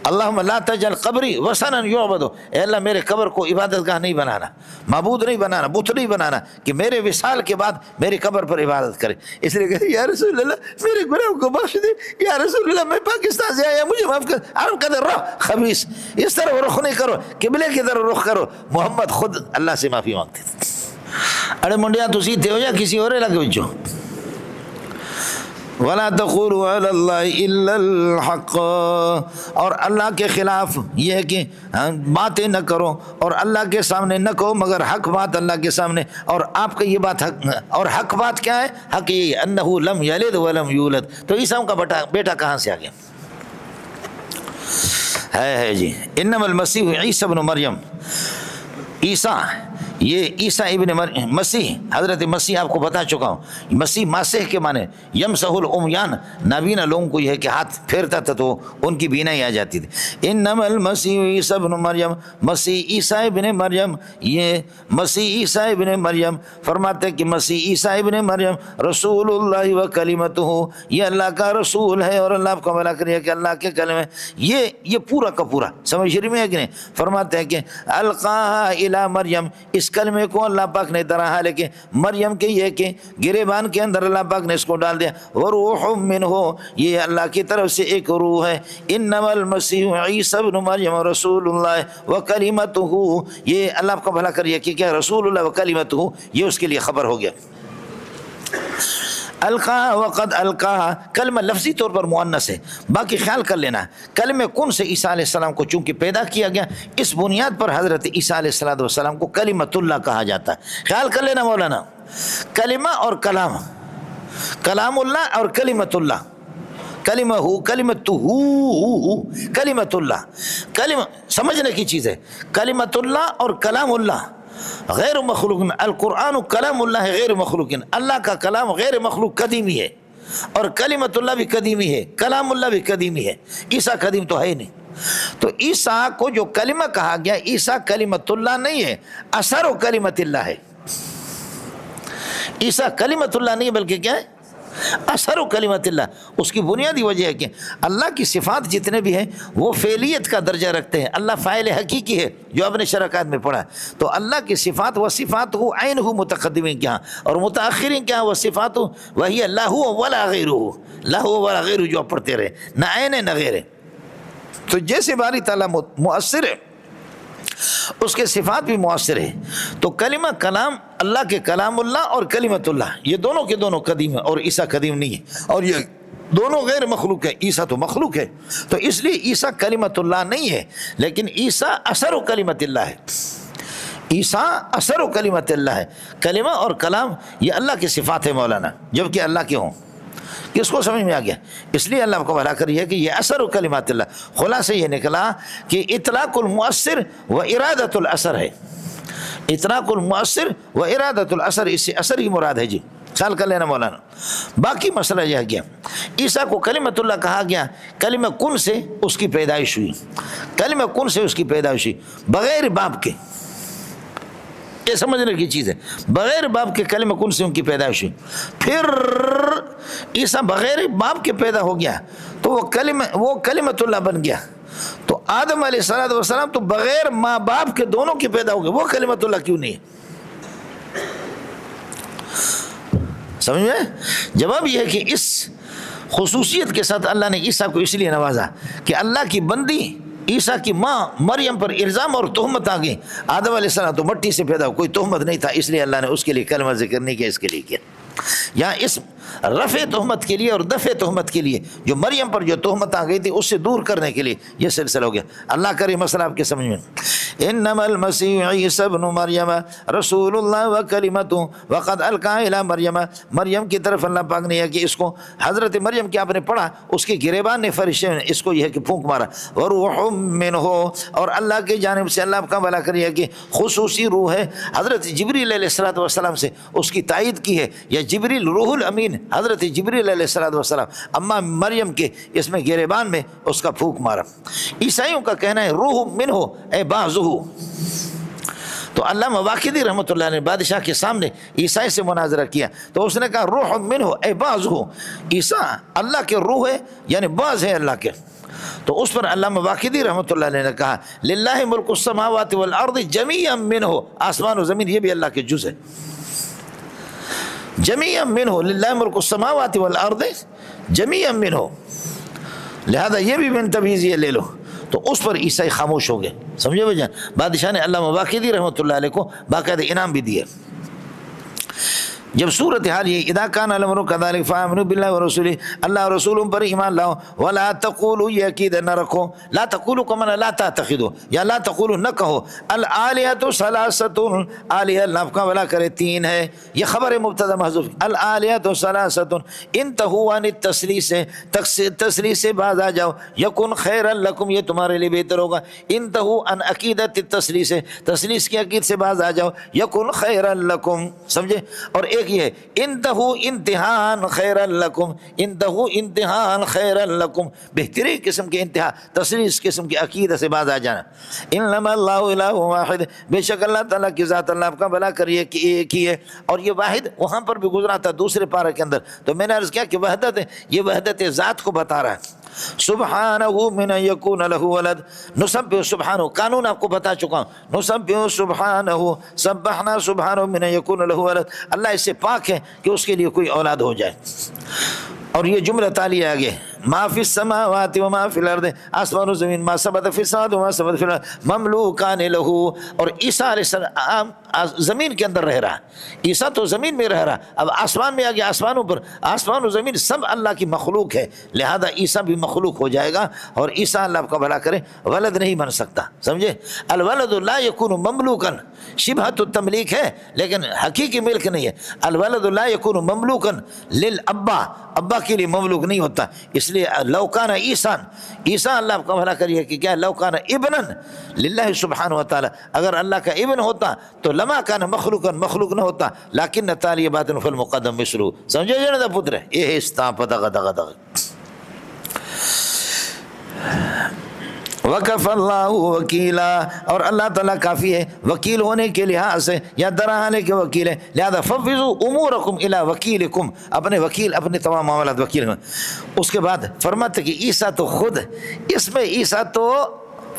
اللہم لا تجعل قبری وثنا یعبد، اے اللہ میرے قبر کو عبادت گاہ نہیں بنانا، معبود نہیں بنانا، بت نہیں بنانا کہ میرے وصال کے بعد میری قبر پر عبادت کرے۔ اس لیے کہتے یا رسول اللہ میرے گناہوں کو بخش دے، یا رسول اللہ میں پاکستان سے آیا مجھے معاف کر، آپ کہتے رخ خبیث، اس طرف رخ نہیں کرو، قبلے کی طرف رخ کرو۔ محمد خود اللہ سے معافی مانگتے تھے، ارے منڈیا تو سیدھے ہو جا کسی اور علاقے بچوں۔ وَلَا تَقُولُوا عَلَى اللَّهِ إِلَّا الْحَقَّ، اور اللہ کے خلاف یہ ہے کہ باتیں نہ کرو، اور اللہ کے سامنے نہ کہو مگر حق بات اللہ کے سامنے، اور آپ کا یہ بات حق، اور حق بات کیا ہے؟ حق یہ انہو لم یلد ولم یولد، تو عیسیٰ کا بیٹا کہاں سے آ گیا؟ ہے جی، انما المسیح عیسی ابن مریم، عیسیٰ یہ عیسیٰ ابن مسیح، حضرت مسیح آپ کو بتا چکا ہوں، مسیح ماسح کے معنی یمسح العمیان، نابینا لوگوں کو یہ ہے کہ ہاتھ پھیرتا تھا تو ان کی بینائی آ جاتی تھی۔ انما المسیح عیسی ابن مریم، مسیح عیسیٰ ابن مریم، یہ مسیح عیسیٰ ابن مریم فرماتے ہیں کہ مسیح عیسیٰ ابن مریم رسول اللہ و کلمتہ، یہ اللہ کا رسول ہے اور اللہ آپ کو بھلا کرے کہ اللہ کے کلمے، یہ پورا کا پورا سمجھ رہی میں ہے کہ نہیں؟ فرماتے ہیں کہ القاها الی مریم، اس کلمے کو اللہ پاک نے طرح لیکن مریم کے یہ کہ گریبان کے اندر اللہ پاک نے اس کو ڈال دیا، وروح منہ، یہ اللہ کی طرف سے ایک روح ہے۔ انما المسیح عیسی ابن مریم رسول اللہ وکلمتہ، یہ اللہ آپ کو بھلا کریے کہ کیا رسول اللہ وکلمتہ، یہ اس کے لیے خبر ہو گیا۔ القاها وقد القاها، کلمہ لفظی طور پر مؤنث ہے، باقی خیال کر لینا کلمہ کن سے عیسیٰ علیہ السلام کو چونکہ پیدا کیا گیا، اس بنیاد پر حضرت عیسیٰ علیہ السلام کو کلمۃ اللہ کہا جاتا ہے۔ خیال کر لینا مولانا، کلمہ اور کلام، کلام اللہ اور کلمۃ اللہ، کلمہ ہو کلمت ہو کلمۃ اللہ، کلمہ سمجھنے کی چیز ہے، کلمۃ اللہ اور کلام اللہ غیر مخلوق، القرآن کلام اللہ غیر مخلوق، اللہ کا کلام غیر مخلوق قدیمی ہے، اور کلمۃ اللہ بھی قدیمی ہے، کلام اللہ بھی قدیمی ہے، عیسیٰ قدیم تو ہے ہی نہیں۔ تو عیسیٰ کو جو کلمہ کہا گیا، عیسیٰ کلمۃ اللہ نہیں ہے، اثر و کلمت اللہ ہے، عیسیٰ کلمۃ اللہ نہیں بلکہ کیا ہے؟ اثر کلمت اللہ، اس کی بنیادی وجہ ہے کہ اللہ کی صفات جتنے بھی ہیں وہ فعلیت کا درجہ رکھتے ہیں۔ اللہ فاعل حقیقی ہے جو آپ نے شرکات میں پڑھا، تو اللہ کی صفات و صفات ہو عین ہو متقدمین کے ہاں، اور متاخرین کے ہاں وہ صفات ہو وہی اللہ ہو ولا غیر ہو، لا ہو ولا غیر جو آپ پڑھتے رہے، نہ عین ہے نہ غیر ہے۔ تو جیسے باری تعالیٰ مؤثر ہے اس کے صفات بھی مؤثر ہے۔ تو کلمہ کلام اللہ کے کلام اللہ اور کلمت اللہ یہ دونوں کے دونوں قدیم ہیں، اور عیسیٰ قدیم نہیں ہے، اور یہ دونوں غیر مخلوق ہے، عیسیٰ تو مخلوق ہے، تو اس لیے عیسیٰ کلمت اللہ نہیں ہے، لیکن عیسیٰ اثر و کلمت اللہ ہے۔ عیسیٰ اثر و کلمت اللہ ہے۔ کلمہ اور کلام یہ اللہ کی صفات ہے مولانا، جبکہ اللہ کے ہوں۔ کس کو سمجھ میں آ گیا؟ اس لیے اللہ کو بھلا کری ہے کہ یہ اثر و کلمات اللہ، خلاصہ یہ نکلا کہ اطلاق المؤثر و ارادت الاثر ہے۔ اطلاق المؤثر و ارادت الاثر، اس سے اثر ہی مراد ہے۔ جی خیال کر لینا مولانا۔ باقی مسئلہ یہ گیا عیسیٰ کو کلمت اللہ کہا گیا، کلمہ کن سے اس کی پیدائش ہوئی، کلمہ کن سے اس کی پیدائش ہوئی بغیر باپ کے، یہ سمجھنے کی چیز ہے، بغیر باپ کے کلمہ کن سے ان کی پیدائش ہوئی۔ پھر عیسیٰ بغیر باپ کے پیدا ہو گیا تو وہ کلمت اللہ بن گیا۔ تو آدم علیہ السلام تو بغیر ماں باپ کے دونوں کے پیدا ہو گئے، وہ کلمت اللہ کیوں نہیں ہے؟ سمجھ میں؟ جواب یہ ہے کہ اس خصوصیت کے ساتھ اللہ نے عیسیٰ کو اس لیے نوازا کہ اللہ کی بندی عیسیٰ کی ماں مریم پر الزام اور تہمت آ گئی۔ آدم علیہ السلام تو مٹی سے پیدا ہو، کوئی تہمت نہیں تھا، اس لیے اللہ نے اس کے لیے کلمہ ذکر نہیں کیا، اس کے لیے کیا۔ یہاں اس رفع تہمت کے لیے اور دفع تہمت کے لیے جو مریم پر جو تہمت آ گئی تھی اس سے دور کرنے کے لیے یہ سلسلہ ہو گیا۔ اللہ کرے مسئلہ آپ کے سمجھ میں۔ انما المسیح عیسی ابن مریم رسول اللہ وکلمتہ وقد القی الی مریم، مریم کی طرف اللہ پاک نے یہ کہ اس کو حضرت مریم کی آپ نے پڑھا، اس کے گریبان نے فرشتے نے اس کو یہ کہ پھونک مارا، وروح منہ، اور اللہ کی جانب سے اللہ کا بھلا کریے کہ خصوصی روح ہے حضرت جبریل علیہ السلام سے اس کی تائید کی ہے، یا جبریل روح الامین حضرت جبریل علیہ السلام اما مریم کے اس میں گریبان میں اس کا پھونک مارا۔ عیسائیوں کا کہنا ہے روح منہ اے بعضہ، تو علامہ واقدی رحمۃ اللہ نے بادشاہ کے سامنے عیسائی سے مناظرہ کیا تو اس نے کہا روح منہ اے بعضہ، عیسیٰ اللہ کے روح ہے یعنی بعض ہے اللہ کے۔ تو اس پر علامہ واقدی رحمۃ اللہ علیہ نے کہا للہ ملک السماوات والارض جمیعا منہ، آسمان و زمین یہ بھی اللہ کے جز ہے، جمیعا منہ، للہ ملک السماوات والارض جمیعا منہ، لہذا یہ بھی من تبعیض یہ لے لو۔ تو اس پر عیسائی خاموش ہو گئے، سمجھے بھائی جان؟ بادشاہ نے علامہ واقدی رحمۃ اللہ علیہ کو باقاعدہ انعام بھی دیا۔ جب صورتحال یہ اذا کان الامر کذلک فآمنوا باللہ ورسولہ، اللہ اور رسولوں پر ایمان لاؤ، ولا تقولوا یہ عقیدہ نہ رکھو، لا تقولوا کا معنی لا تعتقدوا، یا لا تقولوا نہ کہو الآلہۃ ثلاثۃ، آلہہ اللہ کا بھلا کرے تین ہے، یہ خبر مبتدا محذوف، الآلہۃ ثلاثۃ انتہوا عن التثلیث، تثلیث سے باز آ جاؤ، یکن خیرا لکم یہ تمہارے لیے بہتر ہوگا، انتہوا عن عقیدۃ التثلیث، تثلیث کی عقید سے باز آ جاؤ، یکن خیرا لکم، سمجھے؟ اور ایک یہ ہے انتہو انتہان خیرا لکم، انتہو انتہان خیرا لکم، بہترین قسم کے انتہا، تثلیث قسم کی عقیدہ سے باز آ جانا۔ انما اللہ الہ واحد، بے شک اللہ تعالیٰ کی ذات اللہ آپ کا بھلا کریے کہ ایک ہی ہے، اور یہ واحد وہاں پر بھی گزرا تھا دوسرے پارہ کے اندر، تو میں نے عرض کیا کہ وحدت ہے، یہ وحدت ذات کو بتا رہا ہے۔ سبحانہ من یکون لہ ولد، نسبح سبحانہ، قانون آپ کو بتا چکا ہوں، نسبح سبحانہ، سبحنا سبحانہ من یکون لہ ولد، اللہ اس سے پاک ہے کہ اس کے لیے کوئی اولاد ہو جائے۔ اور یہ جملہ تالی آگے ما فی السماوات و ما فی الارض، آسمان و زمین، ما ثبت فی السماوات و ما ثبت فی الارض مملوکان لہ، اور عیسیٰ علیہ السلام زمین کے اندر رہ رہا، عیسیٰ تو زمین میں رہ رہا، اب آسمان میں آ گیا، آسمانوں پر، آسمان و زمین سب اللہ کی مخلوق ہے، لہذا عیسیٰ بھی مخلوق ہو جائے گا، اور عیسیٰ اللہ آپ کا بھلا کرے ولد نہیں بن سکتا، سمجھے؟ الولد لا یکون مملوکا، شبہۃ التملیک ہے لیکن حقیقی ملک نہیں ہے، الولد لا یکون مملوکا للابا، ابا کے لیے مملوک نہیں ہوتا، اس لیے لو کان عیسیٰ، عیسیٰ اللہ آپ کا بھلا کریے کہ کیا لو کان ابنا للہ سبحانہ و تعالی، اگر اللہ کا ابن ہوتا تو لما کان مخلوقا، مخلوق نہ ہوتا، لیکن تالی بات فی المقدم مثلہ، سمجھے جنہ پتر ہے یہ ہے استا پتہ دغ وکف اللہ وکیلا، اور اللہ تعالیٰ کافی ہے وکیل ہونے کے لحاظ سے، یا درانے کے وکیل ہے، لہذا فوضوا امورکم الی وکیلکم، اپنے وکیل، اپنے تمام معاملات وکیل ہیں۔ اس کے بعد فرماتے کہ عیسیٰ تو خود، اس میں عیسیٰ تو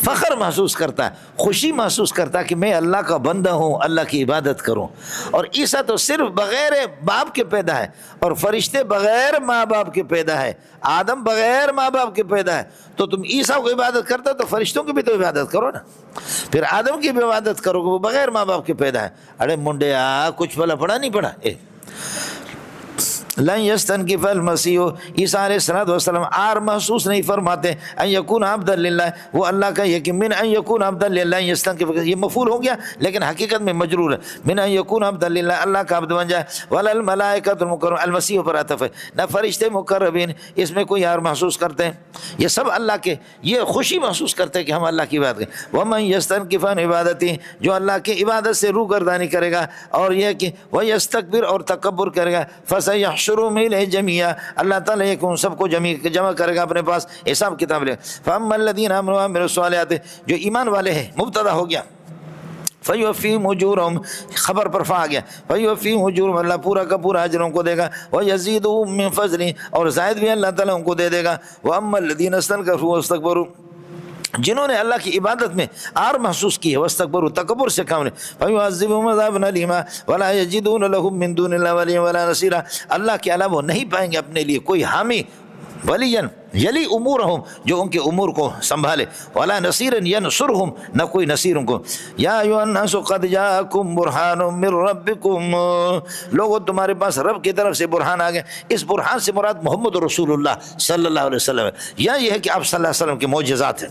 فخر محسوس کرتا ہے، خوشی محسوس کرتا ہے کہ میں اللہ کا بندہ ہوں، اللہ کی عبادت کروں۔ اور عیسیٰ تو صرف بغیر باپ کے پیدا ہے، اور فرشتے بغیر ماں باپ کے پیدا ہے، آدم بغیر ماں باپ کے پیدا ہے، تو تم عیسیٰ کو عبادت کرتے ہو تو فرشتوں کی بھی تو عبادت کرو نا، پھر آدم کی بھی عبادت کرو گے، وہ بغیر ماں باپ کے پیدا ہے۔ ارے منڈیا، کچھ بھلا پڑھا نہیں پڑھا؟ لن یستنکف المسیح، عیسیٰ علیہ السلام آر محسوس نہیں فرماتے ان یکون عبدا للہ، وہ اللہ کا یہ کہ من ان یکون عبدا للہ یستنکف، یہ مفعول ہو گیا لیکن حقیقت میں مجرور ہے، من ان یکون عبدا للہ، اللہ کا عبد بن جائے، ولا الملائکۃ المقربون، المسیح پر عطف ہے، نہ فرشتے مقربین اس میں کوئی یار محسوس کرتے ہیں، یہ سب اللہ کے، یہ خوشی محسوس کرتے ہیں کہ ہم اللہ کی عبادت کریں۔ ومن یستنکف عن عبادتی، جو اللہ کی عبادت سے روگردانی کرے گا، اور یہ کہ وہ یستکبر، اور تکبر کرے گا، فسیحشرهم الیہ جمیعا، اللہ تعالیٰ ایک ان سب کو جمع کرے گا اپنے پاس، حساب کتاب لے۔ فاما الذین آمنوا وعملوا الصالحات، جو ایمان والے ہیں، مبتدا ہو گیا، فیوفیہم اجورہم، خبر پر فا گیا، فیوفیہم اجورہم، اللہ پورا کا پورا اجر ان کو دے گا، ویزیدہم من فضلہ، اور زائد بھی اللہ تعالیٰ ان کو دے دے گا۔ واما الذین استنکفوا واستکبروا، جنہوں نے اللہ کی عبادت میں آر محسوس کی ہے، واستکبروا، تکبر سے کام نہیں، فیعذبہم عذابا الیما ولا یجدون لہم من دون اللہ ولیا ولا نصیرا، اللہ کے علاوہ وہ نہیں پائیں گے اپنے لیے کوئی حامی، ولیًا یلی امورہم، جو ان کے امور کو سنبھالے، ولا نصیرا ینصرہم، نہ کوئی نصیر ان کو۔ یا ایھا الناس قد جاءکم برہان من ربکم، لوگوں تمہارے پاس رب کی طرف سے برہان آ گیا، اس برہان سے مراد محمد رسول اللہ صلی اللہ علیہ وسلم ہے، یا یہ ہے کہ آپ صلی اللہ علیہ وسلم کے معجزات ہیں۔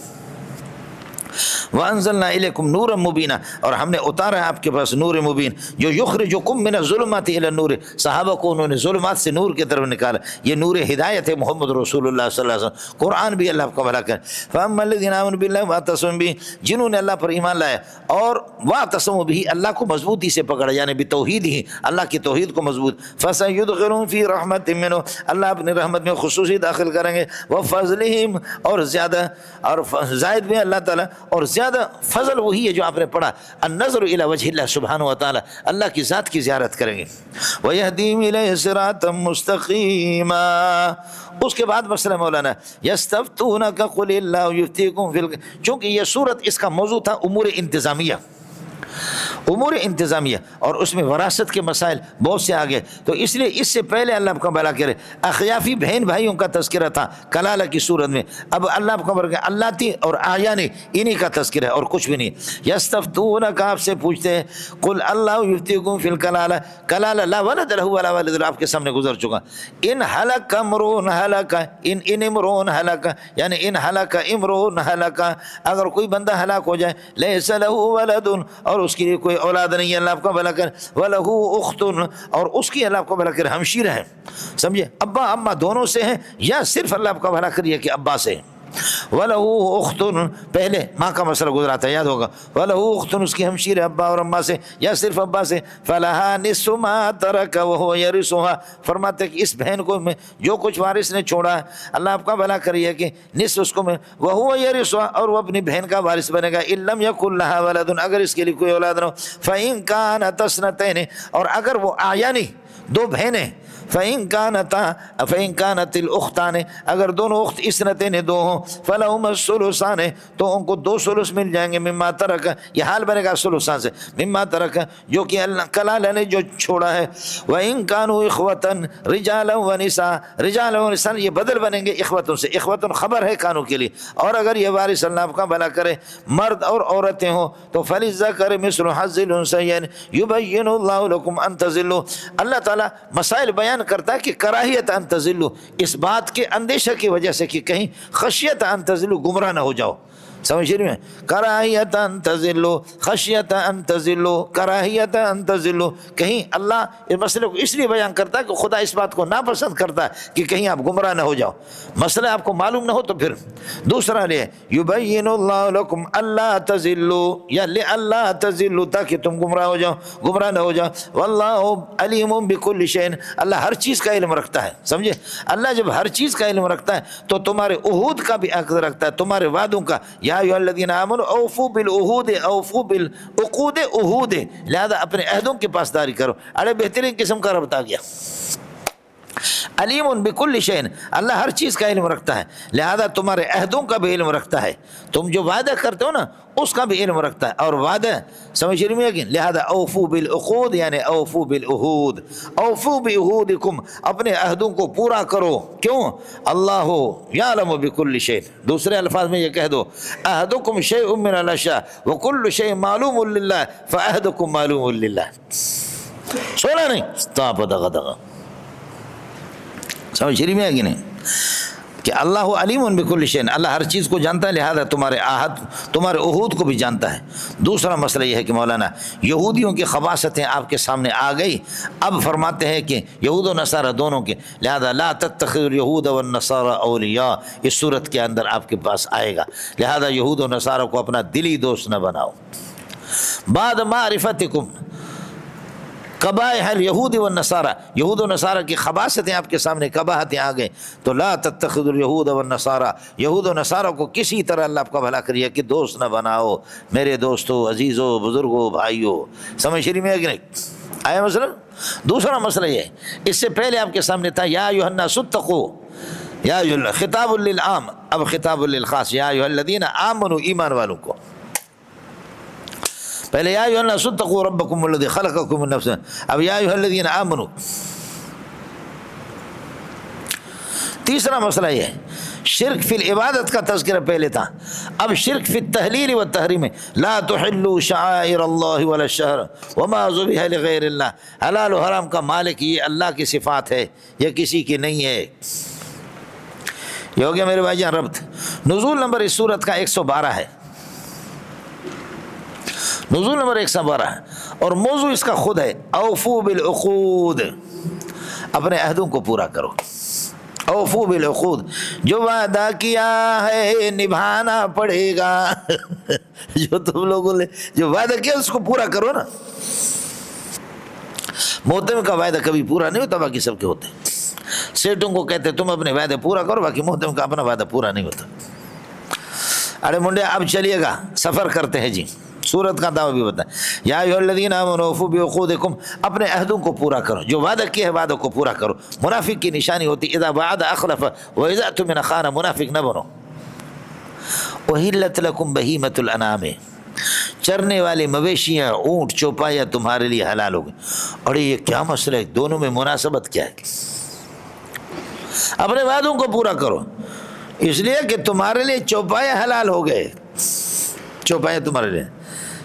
وَأَنزَلْنَا إِلَيْكُمْ نُورًا مُبِينًا، اور ہم نے اتارا ہے آپ کے پاس نور مبین، جو یخرجکم من الظلمات الی النور، صحابہ کو انہوں نے ظلمات سے نور کی طرف نکالا، یہ نور ہدایت ہے محمد رسول اللہ صلی اللہ علیہ وسلم، قرآن بھی اللہ کا بھلا کرے۔ فَأَمَّا الَّذِينَ آمَنُوا بِاللَّهِ وَاعْتَصَمُوا بِهِ، جنہوں نے اللہ پر ایمان لایا اور وَاعْتَصَمُوا بِهِ، اللہ کو مضبوطی سے پکڑا، یعنی بتوحید ہی، اللہ کی توحید کو مضبوط، فَسَيُدْخِلُهُمْ فِي رَحْمَةٍ مِّنْهُ، اللہ اپنی رحمت میں خصوصی داخل کریں گے، وَفَضْلِهِمْ، اور زیادہ، اور زائد بھی اللہ تعالیٰ، اور زیادہ فضل وہی ہے جو آپ نے پڑھا، النظر الی وجہ اللہ سبحانہ وتعالی، اللہ کی ذات کی زیارت کریں گے، وَيَهْدِيهِمْ إِلَيْهِ صِرَاطًا مُسْتَقِيمًا۔ اس کے بعد مسئلہ مولانا، يَسْتَفْتُونَكَ قُلِ اللَّهُ يُفْتِيكُمْ فِي چونکہ یہ صورت اس کا موضوع تھا امور انتظامیہ، امور انتظامیہ، اور اس میں وراثت کے مسائل بہت سے آگے، تو اس لیے اس سے پہلے اللہ کا بھلا کرے اخیافی بہن بھائیوں کا تذکرہ تھا کلالہ کی صورت میں، اب اللہ کا بھلا اللہ تھی اور آیانی انہی کا تذکرہ ہے اور کچھ بھی نہیں۔ یستفتونک، آپ سے پوچھتے ہیں، قل اللہ یفتیکم فی الکلالہ، کلالہ لا ولد لہ ولا والد لہ، آپ کے سامنے گزر چکا، ان ہلک امرؤ ہلک، ان امرؤ ہلک، یعنی ان ہلک امرؤ ہلک، اگر کوئی بندہ ہلاک ہو جائے، لیس لہ ولد، اور اس کے لیے کوئی اولاد نہیں ہے، اللہ آپ کا بھلا کرے، وَلَهُ أُخْتٌ، اور اس کی اللہ آپ کا بھلا کرے ہمشیرہ ہے، سمجھے، ابا اما دونوں سے ہیں، یا صرف اللہ آپ کا بھلا کریے کہ ابا سے ہیں۔ وَلَهُ أُخْتٌ، پہلے ماں کا مسئلہ گزرا تھا، یاد ہوگا، وَلَهُ أُخْتٌ، اس کی ہمشیر ہے ابا اور اما سے، یا صرف ابا سے، فَلَهَا نِصْفُ مَا تَرَكَ وَهُوَ يَرِثُهَا، فرماتے کہ اس بہن کو میں جو کچھ وارث نے چھوڑا ہے، اللہ آپ کا بھلا کریے کہ نصف اس کو میں، وَهُوَ يَرِثُهَا، اور وہ اپنی بہن کا وارث بنے گا، إِن لَمْ يَكُنْ لَهَا وَلَدٌ، اگر اس کے لیے کوئی اولاد نہ ہو، فَإِن كَانَتْ اثْنَتَيْنِ، اور اگر وہ آیانی دو بہنیں، فَإِن كَانَتِ الْأُخْتَانِ، اگر دونوں اخت اثنتین دو ہوں، فَلَهُمَا الثُّلُثَانِ، تو ان کو دو ثلث مل جائیں گے، مما ترک، یہ حال بنے گا ثلثان سے، مما ترک، جو کہ اللہ کلالہ نے جو چھوڑا ہے، وَإِن كَانُوا إِخْوَةً رِجَالًا وَنِسَاءً، رجال و نساء یہ بدل بنیں گے اخوتوں سے، اخوتن خبر ہے کانوں کے لیے، اور اگر یہ وارث اللہ آپ کا بھلا کرے مرد اور عورتیں ہوں تو فَلِلذَّكَرِ مِثْلُ حَظِّ الْأُنثَيَيْنِ يُبَيِّنُ اللَّهُ لَكُمْ أَن تَضِلُّوا، اللہ تعالیٰ مسائل بیان کرتا ہے کہ کراہیت ان تضلوا، اس بات کے اندیشہ کی وجہ سے کہ کہیں خشیت ان تضلوا، گمراہ نہ ہو جاؤ، سمجھ رہے ہیں، کراہیت ان تضلوا، خشیت ان تضلوا، کراہیت ان تضلوا، کہیں اللہ اس مسئلے کو اس لیے بیان کرتا ہے کہ خدا اس بات کو ناپسند کرتا ہے کہ کہیں آپ گمراہ نہ ہو جاؤ، مسئلہ آپ کو معلوم نہ ہو تو پھر دوسرا لے یبین اللہ لکم اللہ تضلوا، یا لئلا تضلوا، تاکہ تم گمراہ ہو جاؤ، گمراہ نہ ہو جاؤ، واللہ علیم بکل شیء، اللہ ہر چیز کا علم رکھتا ہے، سمجھے، اللہ جب ہر چیز کا علم رکھتا ہے تو تمہارے عہود کا بھی عقد رکھتا ہے، تمہارے وعدوں کا، یا ایھا الذین آمنوا اوفوا بالعہود اوفوا بالعقود عہود، لہذا اپنے عہدوں کی پاسداری کرو۔ ارے بہترین قسم کا ربط آ گیا۔ علیم بکل شیء، اللہ ہر چیز کا علم رکھتا ہے، لہذا تمہارے عہدوں کا بھی علم رکھتا ہے، تم جو وعدہ کرتے ہو نا اس کا بھی علم رکھتا ہے، اور وعدہ سمجھ رہی ہے کہ لہذا اوفوا بالعقود یعنی اوفوا بالعہود، اوفوا بعہودکم، اپنے عہدوں کو پورا کرو۔ کیوں؟ اللہ یعلم بکل شیء، دوسرے الفاظ میں یہ کہہ دو عہدکم شیء من الاشیاء وکل شیء معلوم للہ فعہدکم معلوم للہ۔ سونا نہیں تاپ دغا دغا، سمجھ شریف میں ہے کہ نہیں کہ اللہ علیم بکل شیء، اللہ ہر چیز کو جانتا ہے، لہذا تمہارے عہد تمہارے عہود کو بھی جانتا ہے۔ دوسرا مسئلہ یہ ہے کہ مولانا یہودیوں کی خباثتیں آپ کے سامنے آ گئی، اب فرماتے ہیں کہ یہود و نصارہ دونوں کے، لہذا لا تتخذوا اليہود والنصارى اولیاء، اس صورت کے اندر آپ کے پاس آئے گا، لہذا یہود و نصارہ کو اپنا دلی دوست نہ بناؤ۔ بعد معرفتکم قبائح الیہود والنصارى، یہود و نصارہ کی خباثتیں آپ کے سامنے قباحتیں آ گئے، تو لا تتخذوا الیہود والنصارى، یہود و نصارہ کو کسی طرح اللہ آپ کا بھلا کریے کہ دوست نہ بناؤ، میرے دوستو، عزیزو، بزرگو، بھائیو، سمجھ رہی میں ہے کہ نہیں؟ آیا مسئلہ؟ دوسرا مسئلہ یہ ہے، اس سے پہلے آپ کے سامنے تھا یا ایھا الناس اتقوا، یا ایھا اللہ خطاب للعام، اب خطاب للخاص، یا ایھا الذین آمنوا، ایمان والوں کو۔ پہلے یا ایھا الناس اتقوا ربکم الذی خلقکم من نفس، اب یا ایھا الذین آمنوا۔ تیسرا مسئلہ یہ ہے شرک فی العبادت کا تذکرہ پہلے تھا، اب شرک فی التحلیل والتحریم، لا تحلوا شعائر اللہ ولا الشہر وما ذبح لغیر اللہ، حلال و حرام کا مالک یہ اللہ کی صفات ہے، یہ کسی کی نہیں ہے۔ یہ ہو گیا میرے بھائی جان ربط۔ نزول نمبر اس سورت کا 112 ہے، نزول نمبر 112 ہے، اور موضوع اس کا خود ہے اوفوا بالعقود، اپنے عہدوں کو پورا کرو۔ اوفوا بالعقود، جو وعدہ کیا ہے نبھانا پڑے گا جو تم لوگوں نے جو وعدہ کیا اس کو پورا کرو نا۔ محتم کا وعدہ کبھی پورا نہیں ہوتا، باقی سب کے ہوتے ہیں۔ سیٹوں کو کہتے تم اپنے وعدے پورا کرو، باقی محتم کا اپنا وعدہ پورا نہیں ہوتا۔ ارے منڈے اب چلیے گا، سفر کرتے ہیں جی، سورت کا دعویٰ بھی بتا، یا ایھا الذین آمنوا اوفوا بعقودکم، اپنے عہدوں کو پورا کرو، جو وعدہ کیا ہے وعدوں کو پورا کرو۔ منافق کی نشانی ہوتی اذا وعد اخلف واذا اؤتمن خان، منافق نہ بنو۔ احلت لکم بہیمۃ الانعام، چرنے والے مویشیاں، اونٹ، چوپایاں تمہارے لیے حلال ہو گئے۔ اور یہ کیا مسئلہ ہے، دونوں میں مناسبت کیا ہے؟ اپنے وعدوں کو پورا کرو، اس لیے کہ تمہارے لیے چوپایاں حلال ہو گئے، چوپایاں تمہارے لیے۔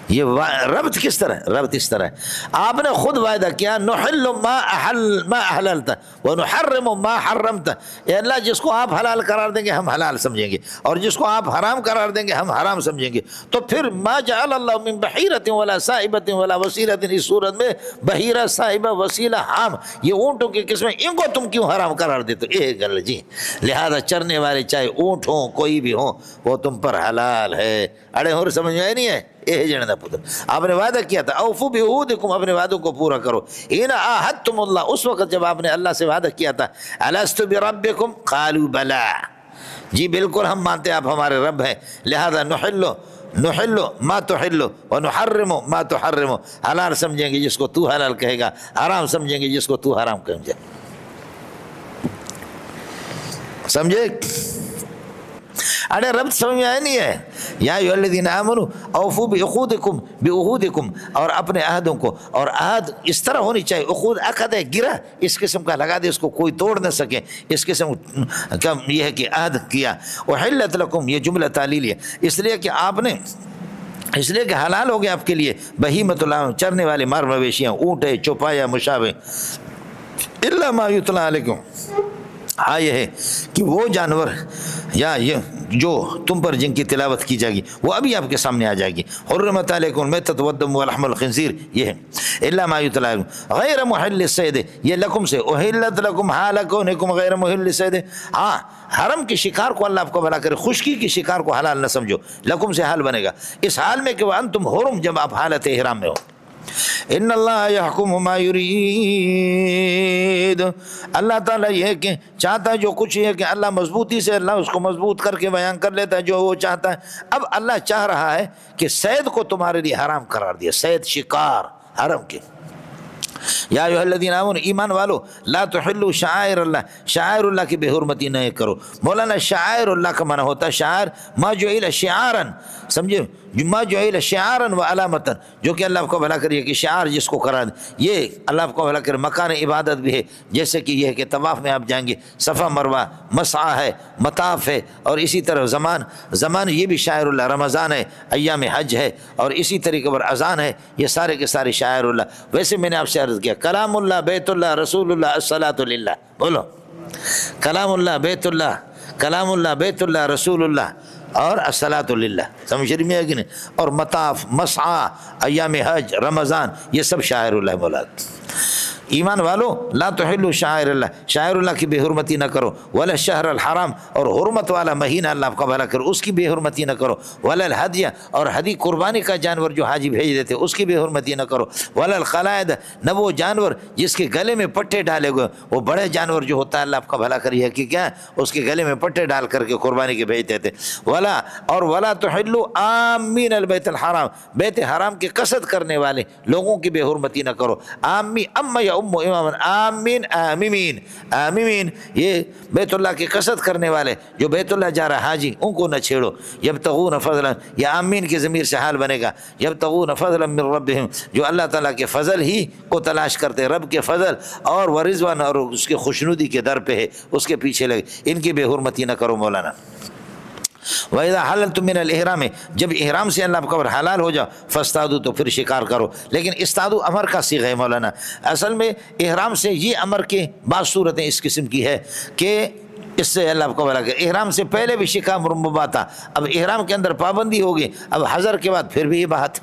یہ ربط کس طرح؟ ربط اس طرح ہے، آپ نے خود وعدہ کیا نحل ما احللت ونحرم ما حرمت، اے اللہ جس کو آپ حلال قرار دیں گے ہم حلال سمجھیں گے، اور جس کو آپ حرام قرار دیں گے ہم حرام سمجھیں گے۔ تو پھر ما جعل اللہ من بحیرۃ ولا صائبۃ ولا وسیلۃ، اس صورت میں بحیرہ، صائبہ، وسیلہ، حام، یہ اونٹوں کی قسمیں، ان کو تم کیوں حرام قرار دیتے ہو؟ یہ گل جی، لہذا چرنے والے چاہے اونٹ ہوں کوئی بھی ہوں وہ تم پر حلال ہے۔ اڑے اور سمجھ میں آئے نہیں ہے؟ یہ جنہ پتر آپ نے وعدہ کیا تھا اوفوا بعہودکم، اپنے وعدوں کو پورا کرو۔ ان عاہدتم اللہ، اس وقت جب آپ نے اللہ سے وعدہ کیا تھا الست بربکم قالوا بلا، جی بالکل ہم مانتے آپ ہمارے رب ہیں، لہذا نحل ما تحل ونحرم ما تحرم، حلال سمجھیں گے جس کو تو حلال کہے گا، حرام سمجھیں گے جس کو تو حرام کہے گا۔ سمجھے؟ ارے رب سمجھ میں آیا نہیں ہے؟ یا ایھا الذین آمنوا اوفوا بعقودکم، اور اپنے عہدوں کو، اور عہد اس طرح ہونی چاہیے، عقود عقد ہے گرہ اس قسم کا لگا دے، اس کو کوئی توڑ نہ سکے، اس قسم کا یہ ہے کہ عہد کیا۔ احلت لکم، یہ جملہ تعلیل ہے، اس لیے کہ آپ نے، اس لیے کہ حلال ہو گیا آپ کے لیے بہیمۃ الانعام، چرنے والے مار مویشیاں، اونٹ ہے، چوپایا، مشابہ، الا ما یتلی علیکم، ہاں یہ ہے کہ وہ جانور یا یہ جو تم پر جن کی تلاوت کی جائے گی وہ ابھی آپ کے سامنے آ جائے گی۔ حرمت علیکم المیتۃ والدم ولحم الخنزیر، یہ ہے الا ما یتلی علیکم غیر محل الصید، یہ لکم سے احلت لکم حال کونکم غیر محل الصید، ہاں حرم کے شکار کو اللہ آپ کو بھلا کرے، خشکی کے شکار کو حلال نہ سمجھو، لکم سے حال بنے گا اس حال میں کہ وانتم حرم، جب آپ حالت احرام میں ہو۔ ان اللہ یحکم ما یرید، اللہ تعالیٰ یہ کہ چاہتا ہے جو کچھ ہے کہ اللہ مضبوطی سے اللہ اس کو مضبوط کر کے بیان کر لیتا ہے جو وہ چاہتا ہے۔ اب اللہ چاہ رہا ہے کہ صید کو تمہارے لیے حرام قرار دیا، صید شکار حرم کے۔ یا ایھا الذین آمنوا، ایمان والو، لا تحلوا شعائر اللہ، شعائر اللہ کی بے حرمتی نہ کرو۔ مولانا شعائر اللہ کا معنی ہوتا ہے شعائر ما جعل شعارا، سمجھے، ما جعل شعارا و علامتا، جو کہ اللہ کو بھلا کریے کہ شعار جس کو قرار دے، یہ اللہ کو بھلا کرے مکان عبادت بھی ہے، جیسے کہ یہ ہے کہ طواف میں آپ جائیں گے، صفا مروہ، مسعی ہے، مطاف ہے، اور اسی طرح زمان یہ بھی شاعر اللہ، رمضان ہے، ایام حج ہے، اور اسی طریقے پر اذان ہے، یہ سارے کے سارے شاعر اللہ۔ ویسے میں نے آپ سے عرض کیا کلام اللہ، بیت اللہ، رسول اللہ، الصلاۃ للہ، بولو کلام اللہ، بیت اللہ، کلام اللہ، بیت اللہ، رسول اللہ، اور الصلاۃ للہ، سمجھ رہی میں ہے کہ نہیں، اور مطاف، مسعی، ایام حج، رمضان، یہ سب شاعر اللہ مولانا۔ ایمان والو لا تحلوا شعائر اللہ، شاعر اللہ کی بے حرمتی نہ کرو، ولا الشہر الحرام، اور حرمت والا مہینہ اللہ آپ کا بھلا کرو اس کی بے حرمتی نہ کرو، ولا الہدیہ، اور ہدی قربانی کا جانور جو حاجی بھیج دیتے اس کی بے حرمتی نہ کرو، ولا القلائد، نہ وہ جانور جس کے گلے میں پٹے ڈالے ہوئے، وہ بڑے جانور جو ہوتا ہے اللہ آپ کا بھلا کریے کہ کیا اس کے گلے میں پٹے ڈال کر کے قربانی کے بھیجتے تھے، ولا تحلوا آمین البیت الحرام، بیت حرام کے قصد کرنے والے لوگوں کی بے حرمتی نہ کرو، آمی اما یا ام امام، آمین آمین آمین، یہ بیت اللہ کے قصد کرنے والے جو بیت اللہ جا رہا حاجی ان کو نہ چھیڑو، یبتغون فضلا، یہ آمین کی ضمیر سے حال بنے گا، یبتغون فضلا من ربہم، جو اللہ تعالیٰ کے فضل ہی کو تلاش کرتے، رب کے فضل اور ورضوان اور اس کے خوشنودی کے در پہ ہے، اس کے پیچھے لگے، ان کی بے حرمتی نہ کرو مولانا۔ وَإِذَا حَلَلْتُم مِّنَ الْإِحْرَامِ، جب احرام سے اللہ کا حلال ہو جاؤ، فاصطادوا، تو پھر شکار کرو، لیکن استادو امر کا صیغہ ہے مولانا، اصل میں احرام سے یہ امر کے بعض صورتیں اس قسم کی ہے کہ اس سے اللہ کو بلا کہ احرام سے پہلے بھی شکار مباح تھا، اب احرام کے اندر پابندی ہوگی، اب حضر کے بعد پھر بھی یہ بات،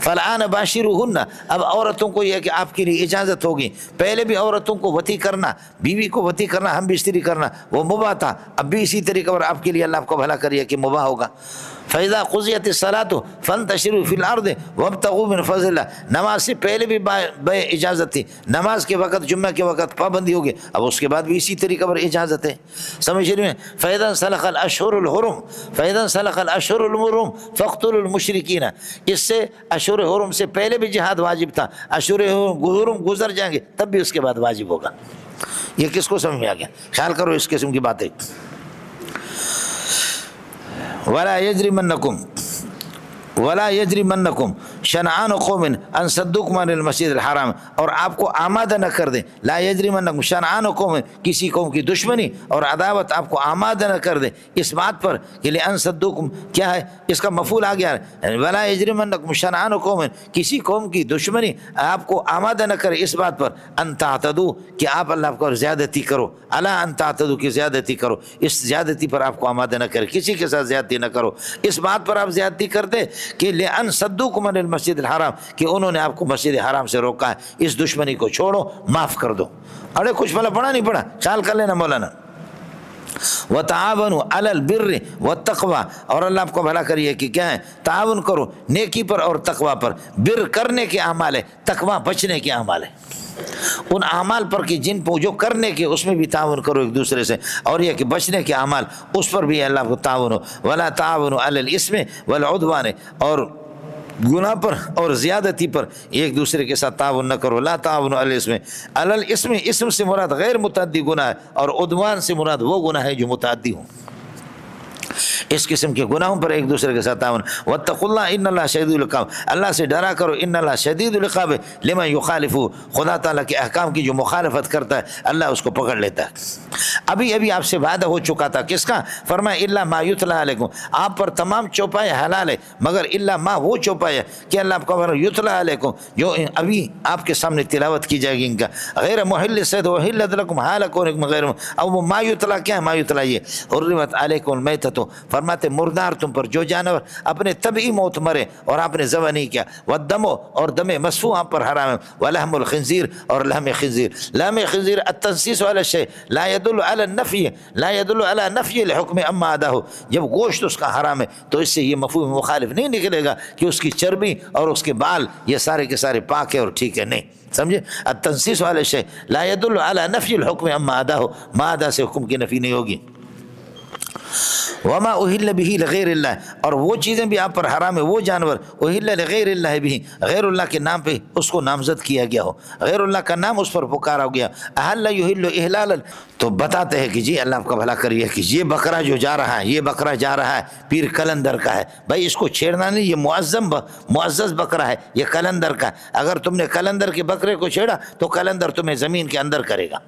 فالآن باشروہن، اب عورتوں کو یہ کہ آپ کے لیے اجازت ہوگی، پہلے بھی عورتوں کو وطی کرنا، بیوی کو وطی کرنا، ہم بستری کرنا وہ مباح تھا، اب بھی اسی طریقے پر آپ کے لیے اللہ کو بھلا کریے کہ مباح ہوگا۔ فَإِذَا قُضِيَتِ الصَّلَاةُ فَانْتَشِرُوا فِي الْأَرْضِ وَابْتَغُوا مِنْ فَضْلِ اللَّهِ، نماز سے پہلے بھی بے اجازت تھی، نماز کے وقت، جمعہ کے وقت پابندی ہوگی، اب اس کے بعد بھی اسی طریقے پر اجازت ہے، سمجھ رہے ہیں۔ فَإِذَا انسَلَخَ الْأَشْهُرُ الْحُرُمُ فَإِذَا انسَلَخَ الْأَشْهُرُ الْحُرُمُ فَاقْتُلُوا الْمُشْرِكِينَ، اس سے اشہر حرم سے پہلے بھی جہاد واجب تھا، اشہر حرم گزر جائیں گے تب بھی اس کے بعد واجب ہوگا، یہ کس کو سمجھ میں آ گیا؟ خیال کرو اس قسم کی باتیں۔ ولا یجرمنکم شنعان قوم ان صدوکم عن المسجد الحرام، اور آپ کو آمادہ نہ کر دیں، لا یجرمنکم شنعان قوم، کسی قوم کی دشمنی اور عداوت آپ کو آمادہ نہ کر دیں اس بات پر کہ لأن صدوکم کیا ہے، اس کا مفعول آ گیا ہے، ولا یجرمنکم شنعان قوم، کسی قوم کی دشمنی آپ کو آمادہ نہ کرے اس بات پر ان تعتدوا کہ آپ اللہ کو زیادتی کرو، الا ان تعتدوا کہ زیادتی کرو، اس زیادتی پر آپ کو آمادہ نہ کرے، کسی کے ساتھ زیادتی نہ کرو، اس بات پر آپ زیادتی کرتے کہ لأن صدوکم عن المسجد الحرام، کہ انہوں نے آپ کو مسجد حرام سے روکا ہے، اس دشمنی کو چھوڑو، معاف کر دو۔ ارے کچھ بھلا پڑھا نہیں پڑھا، خیال کر لینا مولانا۔ وَتَعَاوَنُوا عَلَى الْبِرِّ وَالتَّقْوَى، اور اللہ آپ کو بھلا کریے کہ کیا ہے، تعاون کرو نیکی پر اور تقوی پر، بر کرنے کے اعمال ہے، تقوی بچنے کے اعمال ہے، ان اعمال پر کہ جن کو جو کرنے کے اس میں بھی تعاون کرو ایک دوسرے سے، اور یہ کہ بچنے کے اعمال اس پر بھی اللہ کو تعاون ہو، وَلَا تَعَاوَنُوا عَلَى الْإِثْمِ وَالْعُدْوَانِ، اور گناہ پر اور زیادتی پر ایک دوسرے کے ساتھ تعاون نہ کرو، لا تعاون علی الاسم، علی الاسم، اسم سے مراد غیر متعدی گناہ ہے، اور عدوان سے مراد وہ گناہ ہے جو متعدی ہوں، اس قسم کے گناہوں پر ایک دوسرے کے ساتھ تعاون۔ واتقوا اللہ ان اللہ شدید العقاب، اللہ سے ڈرا کرو، ان اللہ شدید العقاب لمن یخالف، خدا تعالیٰ کے احکام کی جو مخالفت کرتا ہے اللہ اس کو پکڑ لیتا ہے۔ ابھی آپ سے وعدہ ہو چکا تھا کس کا، فرمایا الا ما یتلی علیکم، آپ پر تمام چوپائے حلال ہے مگر الا ما وہ چوپائے کہ اللہ آپ کا یتلی علیکم جو ابھی آپ کے سامنے تلاوت کی جائے گی، ان کا غیر محل صید وحلت لکم حال کونکم غیر، اب وہ ما یتلی کیا ہے، ما یتلی یہ حرمت علیکم المیتۃ، فرماتے مردار تم پر جو جانور اپنے طبعی موت مرے اور آپ نے ذبح نہیں کیا، والدم اور دم مسفوح آپ پر حرام ہے، ولحم الخنزیر اور لحم خنزیر۔ لحم خنزیر التنصیص علی الشیء لا يدل على النفی، لا يدل على نفی الحکم اما عداہ۔ جب گوشت اس کا حرام ہے تو اس سے یہ مفہوم مخالف نہیں نکلے گا کہ اس کی چربی اور اس کے بال یہ سارے کے سارے پاک ہے اور ٹھیک ہے، نہیں، سمجھے؟ التنصیص علی الشیء لا يدل على نفی الحکم اما عداہ، ما عدا سے حکم کی نفی نہیں ہوگی۔ وما اہل به لغیر اللہ، اور وہ چیزیں بھی آپ پر حرام ہے، وہ جانور اہل لغیر اللہ بھی، غیر اللہ کے نام پہ اس کو نامزد کیا گیا ہو، غیر اللہ کا نام اس پر پکارا گیا۔ احل یحل احلالا، تو بتاتے ہیں کہ جی اللہ آپ کا بھلا کریے کہ یہ بکرا جو جا رہا ہے، یہ بکرا جا رہا ہے پیر کلندر کا ہے، بھائی اس کو چھیڑنا نہیں، یہ معزز بکرا ہے، یہ کلندر کا ہے، اگر تم نے کلندر کے بکرے کو چھیڑا تو کلندر تمہیں زمین کے اندر کرے گا۔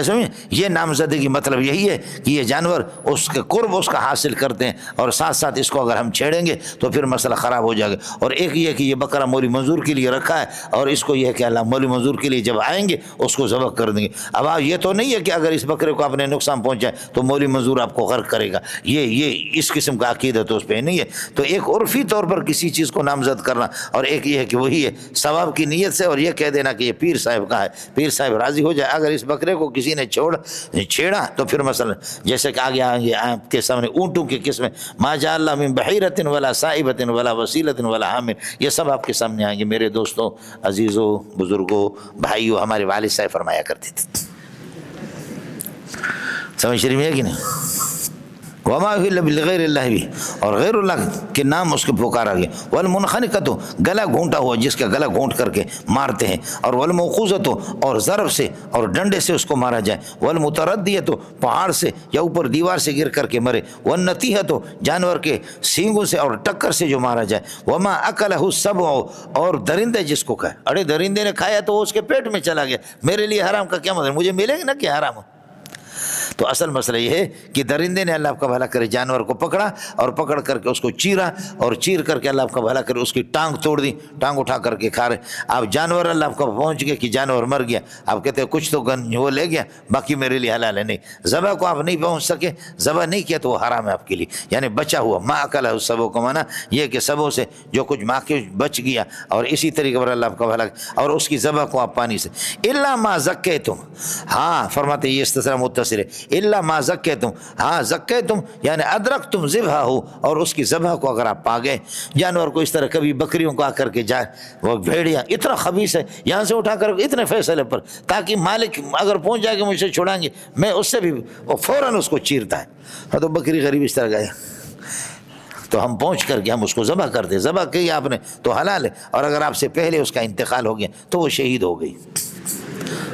سمجھے؟ یہ نامزدگی مطلب یہی ہے کہ یہ جانور اس کے قرب اس کا حاصل کرتے ہیں، اور ساتھ ساتھ اس کو اگر ہم چھیڑیں گے تو پھر مسئلہ خراب ہو جائے گا۔ اور ایک یہ کہ یہ بکرا مولی منظور کے لیے رکھا ہے، اور اس کو یہ ہے کہ اللہ مولی منظور کے لیے جب آئیں گے اس کو ذبح کر دیں گے۔ اب یہ تو نہیں ہے کہ اگر اس بکرے کو آپ نے نقصان پہنچائے تو مولی منظور آپ کو غرق کرے گا، یہ اس قسم کا عقیدت اس پہ نہیں ہے۔ تو ایک عرفی طور پر کسی چیز کو نامزد کرنا، اور ایک یہ ہے کہ وہی ہے ثواب کی نیت سے، اور یہ کہہ دینا کہ یہ پیر صاحب کا ہے، پیر صاحب راضی ہو جائے۔ اگر اس بکرے کو کسی نے چھیڑا تو پھر مثلا جیسے کہ آگے آئیں گے آپ کے سامنے اونٹوں کی قسمیں، ما جعل اللہ من بحیرۃ ولا صائبۃ ولا وسیلۃ ولا حامل، یہ سب آپ کے سامنے آئیں گے۔ میرے دوستوں، عزیزوں، بزرگوں، بھائیوں، ہمارے والد صاحب فرمایا کرتے تھے، سمجھ شریف ہے کہ نہیں؟ وما اہل بغیر اللہ بھی، اور غیر اللہ کے نام اس کے پکارا گیا۔ والمنخنقۃ، گلا گھونٹا ہوا جس کا گلا گھونٹ کر کے مارتے ہیں، اور والموقوذۃ، اور ضرب سے اور ڈنڈے سے اس کو مارا جائے۔ والمتردیۃ، پہاڑ سے یا اوپر دیوار سے گر کر کے مرے۔ والنتیھۃ، جانور کے سینگوں سے اور ٹکر سے جو مارا جائے۔ وما اکلہ السبع، اور درندے جس کو کھائے، ارے درندے نے کھایا تو وہ اس کے پیٹ میں چلا گیا، میرے لیے حرام کا کیا مطلب، مجھے ملے گا نا کہ حرام ہو۔ تو اصل مسئلہ یہ ہے کہ درندے نے اللہ آپ کا بھلا کرے جانور کو پکڑا، اور پکڑ کر کے اس کو چیرا، اور چیر کر کے اللہ آپ کا بھلا کرے اس کی ٹانگ توڑ دی، ٹانگ اٹھا کر کے کھا رہے۔ آپ جانور اللہ آپ کا پہنچ گئے کہ جانور مر گیا، آپ کہتے ہیں کچھ تو وہ لے گیا، باقی میرے لیے حلال ہے، نہیں، ذبح کو آپ نہیں پہنچ سکے، ذبح نہیں کیا تو وہ حرام ہے آپ کے لیے، یعنی بچا ہوا۔ ما اکلہ السبع کو مانا یہ کہ سبوں سے جو کچھ ماں کے بچ گیا، اور اسی طریقے پر اللہ آپ کا بھلا، اور اس کی ذبح کو آپ پانی سے، الا ما زکیتم، ہاں فرماتے یہ استثناء متصل ہے، الا ما زکیتم، ہاں زکیتم یعنی ادرکتم ذبحہ ہو، اور اس کی ذبح کو اگر آپ پا گئے۔ جانور کو اس طرح کبھی بکریوں کو آ کر کے جائے، وہ بھیڑیا اتنا خبیث ہے، یہاں سے اٹھا کر اتنے فیصلے پر، تاکہ مالک اگر پہنچ جائے کہ مجھ سے چھڑائیں گے، میں اس سے بھی، وہ فوراً اس کو چیرتا ہے۔ تو بکری غریب اس طرح گیا تو ہم پہنچ کر کے ہم اس کو ذبح کر دیں، ذبح کی آپ نے تو حلال ہے، اور اگر آپ سے پہلے اس کا انتقال ہو گیا تو وہ شہید ہو گئی،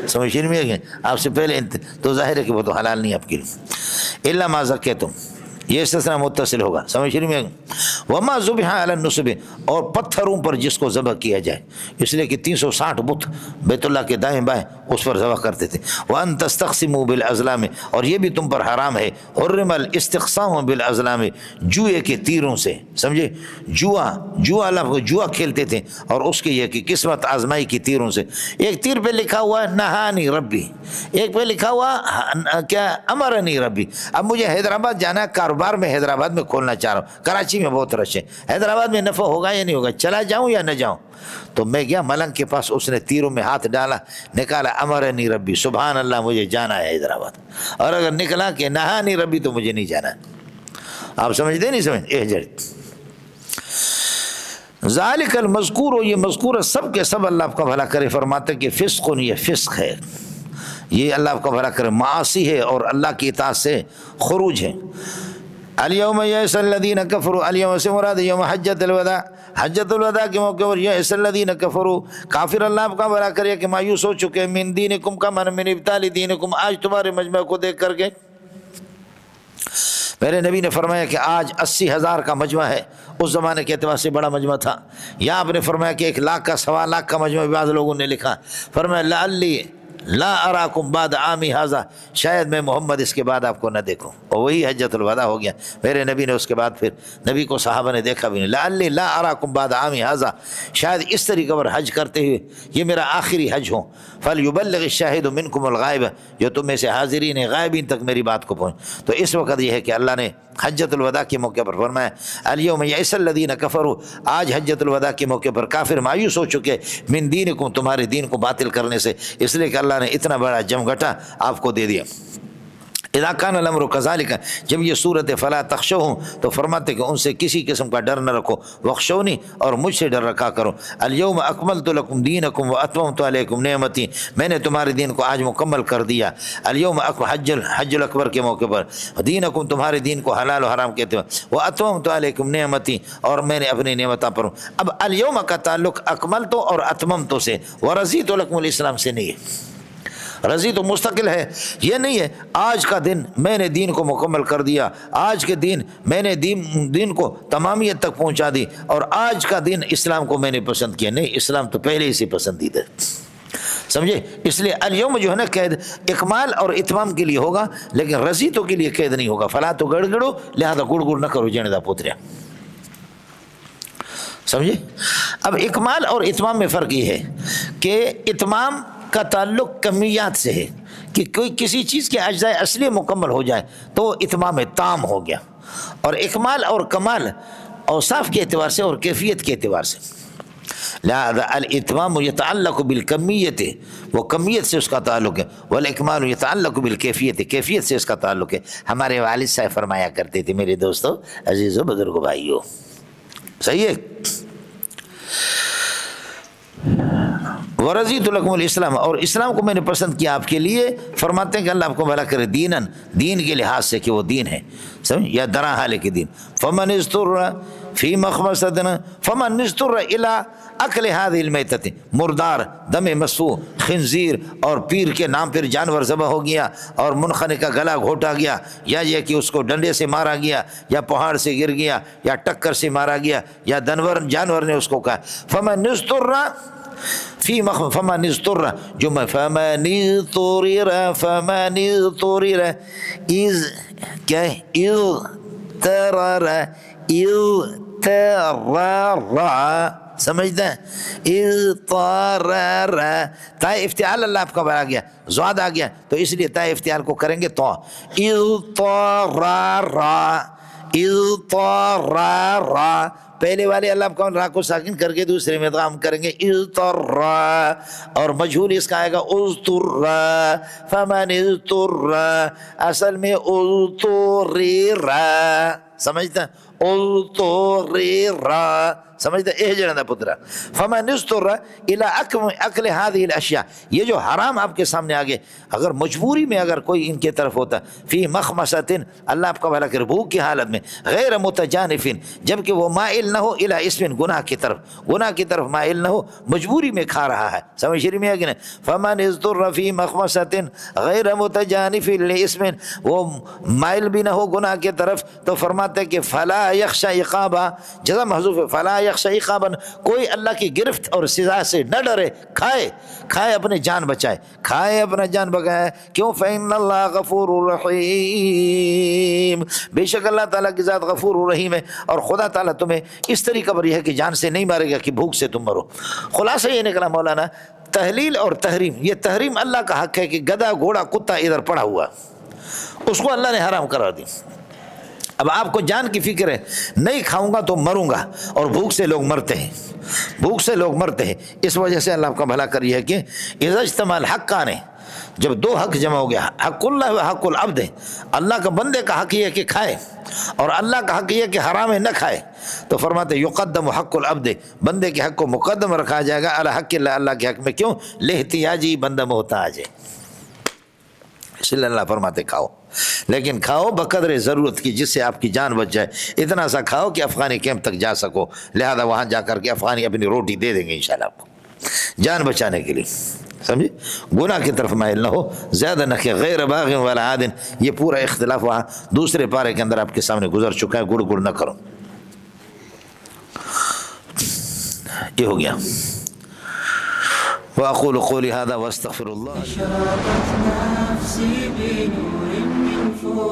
سمجھ میں گئے، آپ سے پہلے تو ظاہر ہے کہ وہ تو حلال نہیں آپ کے لیے۔ الا ما زکیتم، یہ استثناء متصل ہوگا، سمجھ میں؟ وما ذبح علی النصب، اور پتھروں پر جس کو ذبح کیا جائے، اس لیے کہ 360 بت بیت اللہ کے دائیں بائیں اس پر ذبح کرتے تھے۔ وان تستقسموا بالازلام، اور یہ بھی تم پر حرام ہے، حرم الاستقسام بالازلام، جوئے کے تیروں سے، سمجھے؟ جوا لفظ جوا کھیلتے تھے، اور اس کے یہ کہ قسمت آزمائی کی تیروں سے۔ ایک تیر پہ لکھا ہوا ہے نہانی ربی، ایک پہ لکھا ہوا کیا امرنی ربی۔ اب مجھے حیدرآباد جانا ہے، کاروبار میں حیدرآباد میں کھولنا چاہ رہا ہوں، کراچی میں بہت رش ہے، حیدرآباد میں نفع ہوگا یا نہیں ہوگا، چلا جاؤں یا نہ جاؤں؟ تو میں گیا ملنگ کے پاس، اس نے تیروں میں ہاتھ ڈالا، نکالا امرنی ربی، سبحان اللہ مجھے جانا ہے حیدرآباد، اور اگر نکلا کہ نہانی ربی تو مجھے نہیں جانا ہے۔ آپ سمجھتے نہیں سمجھ؟ ذالک المذکور، یہ مذکور سب کے سب اللہ آپ کا بھلا کرے فرماتے کہ فسق، یہ فسق ہے، یہ اللہ آپ کا بھلا کرے معاصی ہے، اور اللہ کی اطاعت سے خروج ہے۔ الیوم یئس الذین کفروا، الیوم سے مراد یوم حجۃ الوداع، حجۃ الوداع کے موقع پر یئس الذین کفروا، کافر اللہ آپ کا بھلا کرے کہ مایوس ہو چکے، من دینکم کا من من ابطال دینکم، آج تمہارے مجمع کو دیکھ کر کے۔ میرے نبی نے فرمایا کہ آج 80,000 کا مجمع ہے، اس زمانے کے اعتبار سے بڑا مجمع تھا، یا آپ نے فرمایا کہ 1 لاکھ کا 1.25 لاکھ کا مجمع، بعض لوگوں نے لکھا، فرمایا لا اراکم بعد عامی ھذا، شاید میں محمد اس کے بعد آپ کو نہ دیکھوں۔ اور وہی حجۃ الوداع ہو گیا، میرے نبی نے اس کے بعد پھر نبی کو صحابہ نے دیکھا بھی نہیں۔ لعلی لا اراکم بعد عامی ھذا، شاید اس طریقے پر حج کرتے ہوئے یہ میرا آخری حج ہو۔ فلیبلغ الشاہد منکم الغائب، جو تم میں سے حاضرین غائبین تک میری بات کو پہنچ۔ تو اس وقت یہ ہے کہ اللہ نے حجۃ الوداع کے موقع پر فرمایا الیوم یئس الذین کفروا، آج حجۃ الوداع کے موقع پر کافر مایوس ہو چکے، من دینکم، تمہارے دین کو باطل کرنے سے، اس لیے کہ اللہ نے اتنا بڑا جمگھٹا آپ کو دے دیا۔ اذا کان الامر کذالک، جب یہ صورت فلا تخشوہم، تو فرماتے کہ ان سے کسی قسم کا ڈر نہ رکھو، واخشونی، اور مجھ سے ڈر رکھا کرو۔ الیوم اکملت لکم دینکم واتممت علیکم نعمتی، میں نے تمہارے دین کو آج مکمل کر دیا۔ الیوم حج الاکبر کے موقع پر دینکم، تمہارے دین کو حلال و حرام کہتے ہیں، واتممت علیکم نعمتی، اور میں نے اپنی نعمتوں پر۔ اب الیوم کا تعلق اکملت اور اتممت سے، ورضیت لکم الاسلام سے نہیں ہے۔ رضی تو مستقل ہے، یہ نہیں ہے آج کا دن میں نے دین کو مکمل کر دیا، آج کے دن میں نے دین کو تمامیت تک پہنچا دی، اور آج کا دن اسلام کو میں نے پسند کیا۔ نہیں، اسلام تو پہلے ہی سے پسندیدہ ہے، سمجھے؟ اس لیے الیوم جو ہے نا قید اکمال اور اتمام کے لیے ہوگا، لیکن رضیتوں کے لیے قید نہیں ہوگا۔ فلا تو گڑ گڑو، لہذا گڑ گڑ نہ کرو جنے دا پوتریا، سمجھے؟ اب اکمال اور اتمام میں فرق یہ ہے کہ اتمام کا تعلق کمیات سے ہے، کہ کوئی کسی چیز کے اجزاء اصلی مکمل ہو جائے تو وہ اتمام تام ہو گیا، اور اکمال اور کمال اوصاف کے اعتبار سے اور کیفیت کے اعتبار سے، لہذا الاتمام یتعلق بالکمیت، وہ کمیت سے اس کا تعلق ہے، والاکمال یتعلق بالکیفیت، کیفیت سے اس کا تعلق ہے۔ ہمارے والد صاحب فرمایا کرتے تھے، میرے دوستو، عزیزو، بزرگو، بھائیو، صحیح ہے، ورضیت لکم الاسلام، اور اسلام کو میں نے پسند کیا آپ کے لیے۔ فرماتے ہیں کہ اللہ آپ کو بھلا کرے، دینن، دین کے لحاظ سے کہ وہ دین ہے، سمجھ، یا درا حال کے دین۔ فمن اضطر فی مخمصۃ، فمن اضطر الی اکل هذه المیتۃ، مردار، دم مسفوح، خنزیر اور پیر کے نام پر جانور ذبح ہو گیا، اور منخنق کا گلا گھوٹا گیا، یا یہ کہ اس کو ڈنڈے سے مارا گیا، یا پہاڑ سے گر گیا، یا ٹکر سے مارا گیا، یا جانور نے اس کو کہا۔ فمن اضطر فی مخمصۃ، فمن اضطر، جو میں فمن اضطرر، فمن اضطرر، از کیا ہے، اضطرر، اضطرر، سمجھتا ہے، اضطرر، تائے افتعال اللہ آپ کا بڑھا گیا، زواد آ گیا، تو اس لیے تائے افتعال کو کریں گے تو اضطرر، اضطرر، پہلے والے اللہ کا را کو ساکن کر کے دوسرے میں ادغام کریں گے اضطر، اور مجہول اس کا آئے گا اضطر، فمن اضطر، اصل میں اضطرر، سمجھتا اضطرر، سمجھتا اے جنہ پترا۔ فمن اضطر الی اکل هذه الاشیاء، یہ جو حرام آپ کے سامنے آگے، اگر مجبوری میں اگر کوئی ان کے طرف ہوتا، فی مخمصۃ، اللہ آپ کا بھلا کرے، بھوک کی حالت میں، غیر متجانف، جبکہ وہ مائل نہ ہو الی اسم، گناہ کی طرف مائل نہ ہو، مجبوری میں کھا رہا ہے، سمجھ رہی میں کہ نہیں؟ فمن اضطر فی مخمصۃ غیر متجانف لاسم، وہ مائل بھی نہ ہو گناہ کی طرف، تو فرماتے کہ فلا یخشى عقابا، جزا محذوف ہے، فلا یخشى عقابا، کوئی اللہ کی گرفت اور سزا سے نہ ڈرے، کھائے اپنے جان بچائے، کھائے اپنا جان بچائے، کیوں؟ فإن اللہ غفور رحیم، بے شک اللہ تعالیٰ کی ذات غفور رحیم ہے، اور خدا تعالیٰ تمہیں اس طریقہ پر یہ ہے کہ جان سے نہیں مارے گا کہ بھوک سے تم مرو۔ خلاصہ یہ نکلا مولانا، تحلیل اور تحریم، یہ تحریم اللہ کا حق ہے کہ گدھا گھوڑا کتا ادھر پڑا ہوا، اس کو اللہ نے حرام کرا دی۔ اب آپ کو جان کی فکر ہے، نہیں کھاؤں گا تو مروں گا، اور بھوک سے لوگ مرتے ہیں، اس وجہ سے اللہ آپ کا بھلا کری ہے کہ اذا اجتمع الحقان، جب دو حق جمع ہو گیا، حق اللہ و حق العبد، اللہ کا بندے کا حق یہ ہے کہ کھائے، اور اللہ کا حق یہ ہے کہ حرام ہے نہ کھائے، تو فرماتے یقدم حق العبد، بندے کے حق کو مقدم رکھا جائے گا علی حق اللہ، اللہ کے حق میں، کیوں؟ لاحتیاجی، بندہ محتاج ہے، اس لیے اللہ فرماتے کھاؤ، لیکن کھاؤ بقدر ضرورت کی، جس سے آپ کی جان بچ جائے، اتنا سا کھاؤ کہ افغانی کیمپ تک جا سکو، لہذا وہاں جا کر کے افغانی اپنی روٹی دے دیں گے انشاءاللہ آپ کو، جان بچانے کے لیے، سمجھے؟ گناہ کی طرف مائل نہ ہو، زیادہ نہ کہ غیر باغ ولا عاد، یہ پورا اختلاف وہاں دوسرے پارے کے اندر آپ کے سامنے گزر چکا ہے، گڑ گڑ نہ کرو، یہ ہو گیا۔ وأقول قولي هذا واستغفر الله. أشرقت نفسي بنور من فوق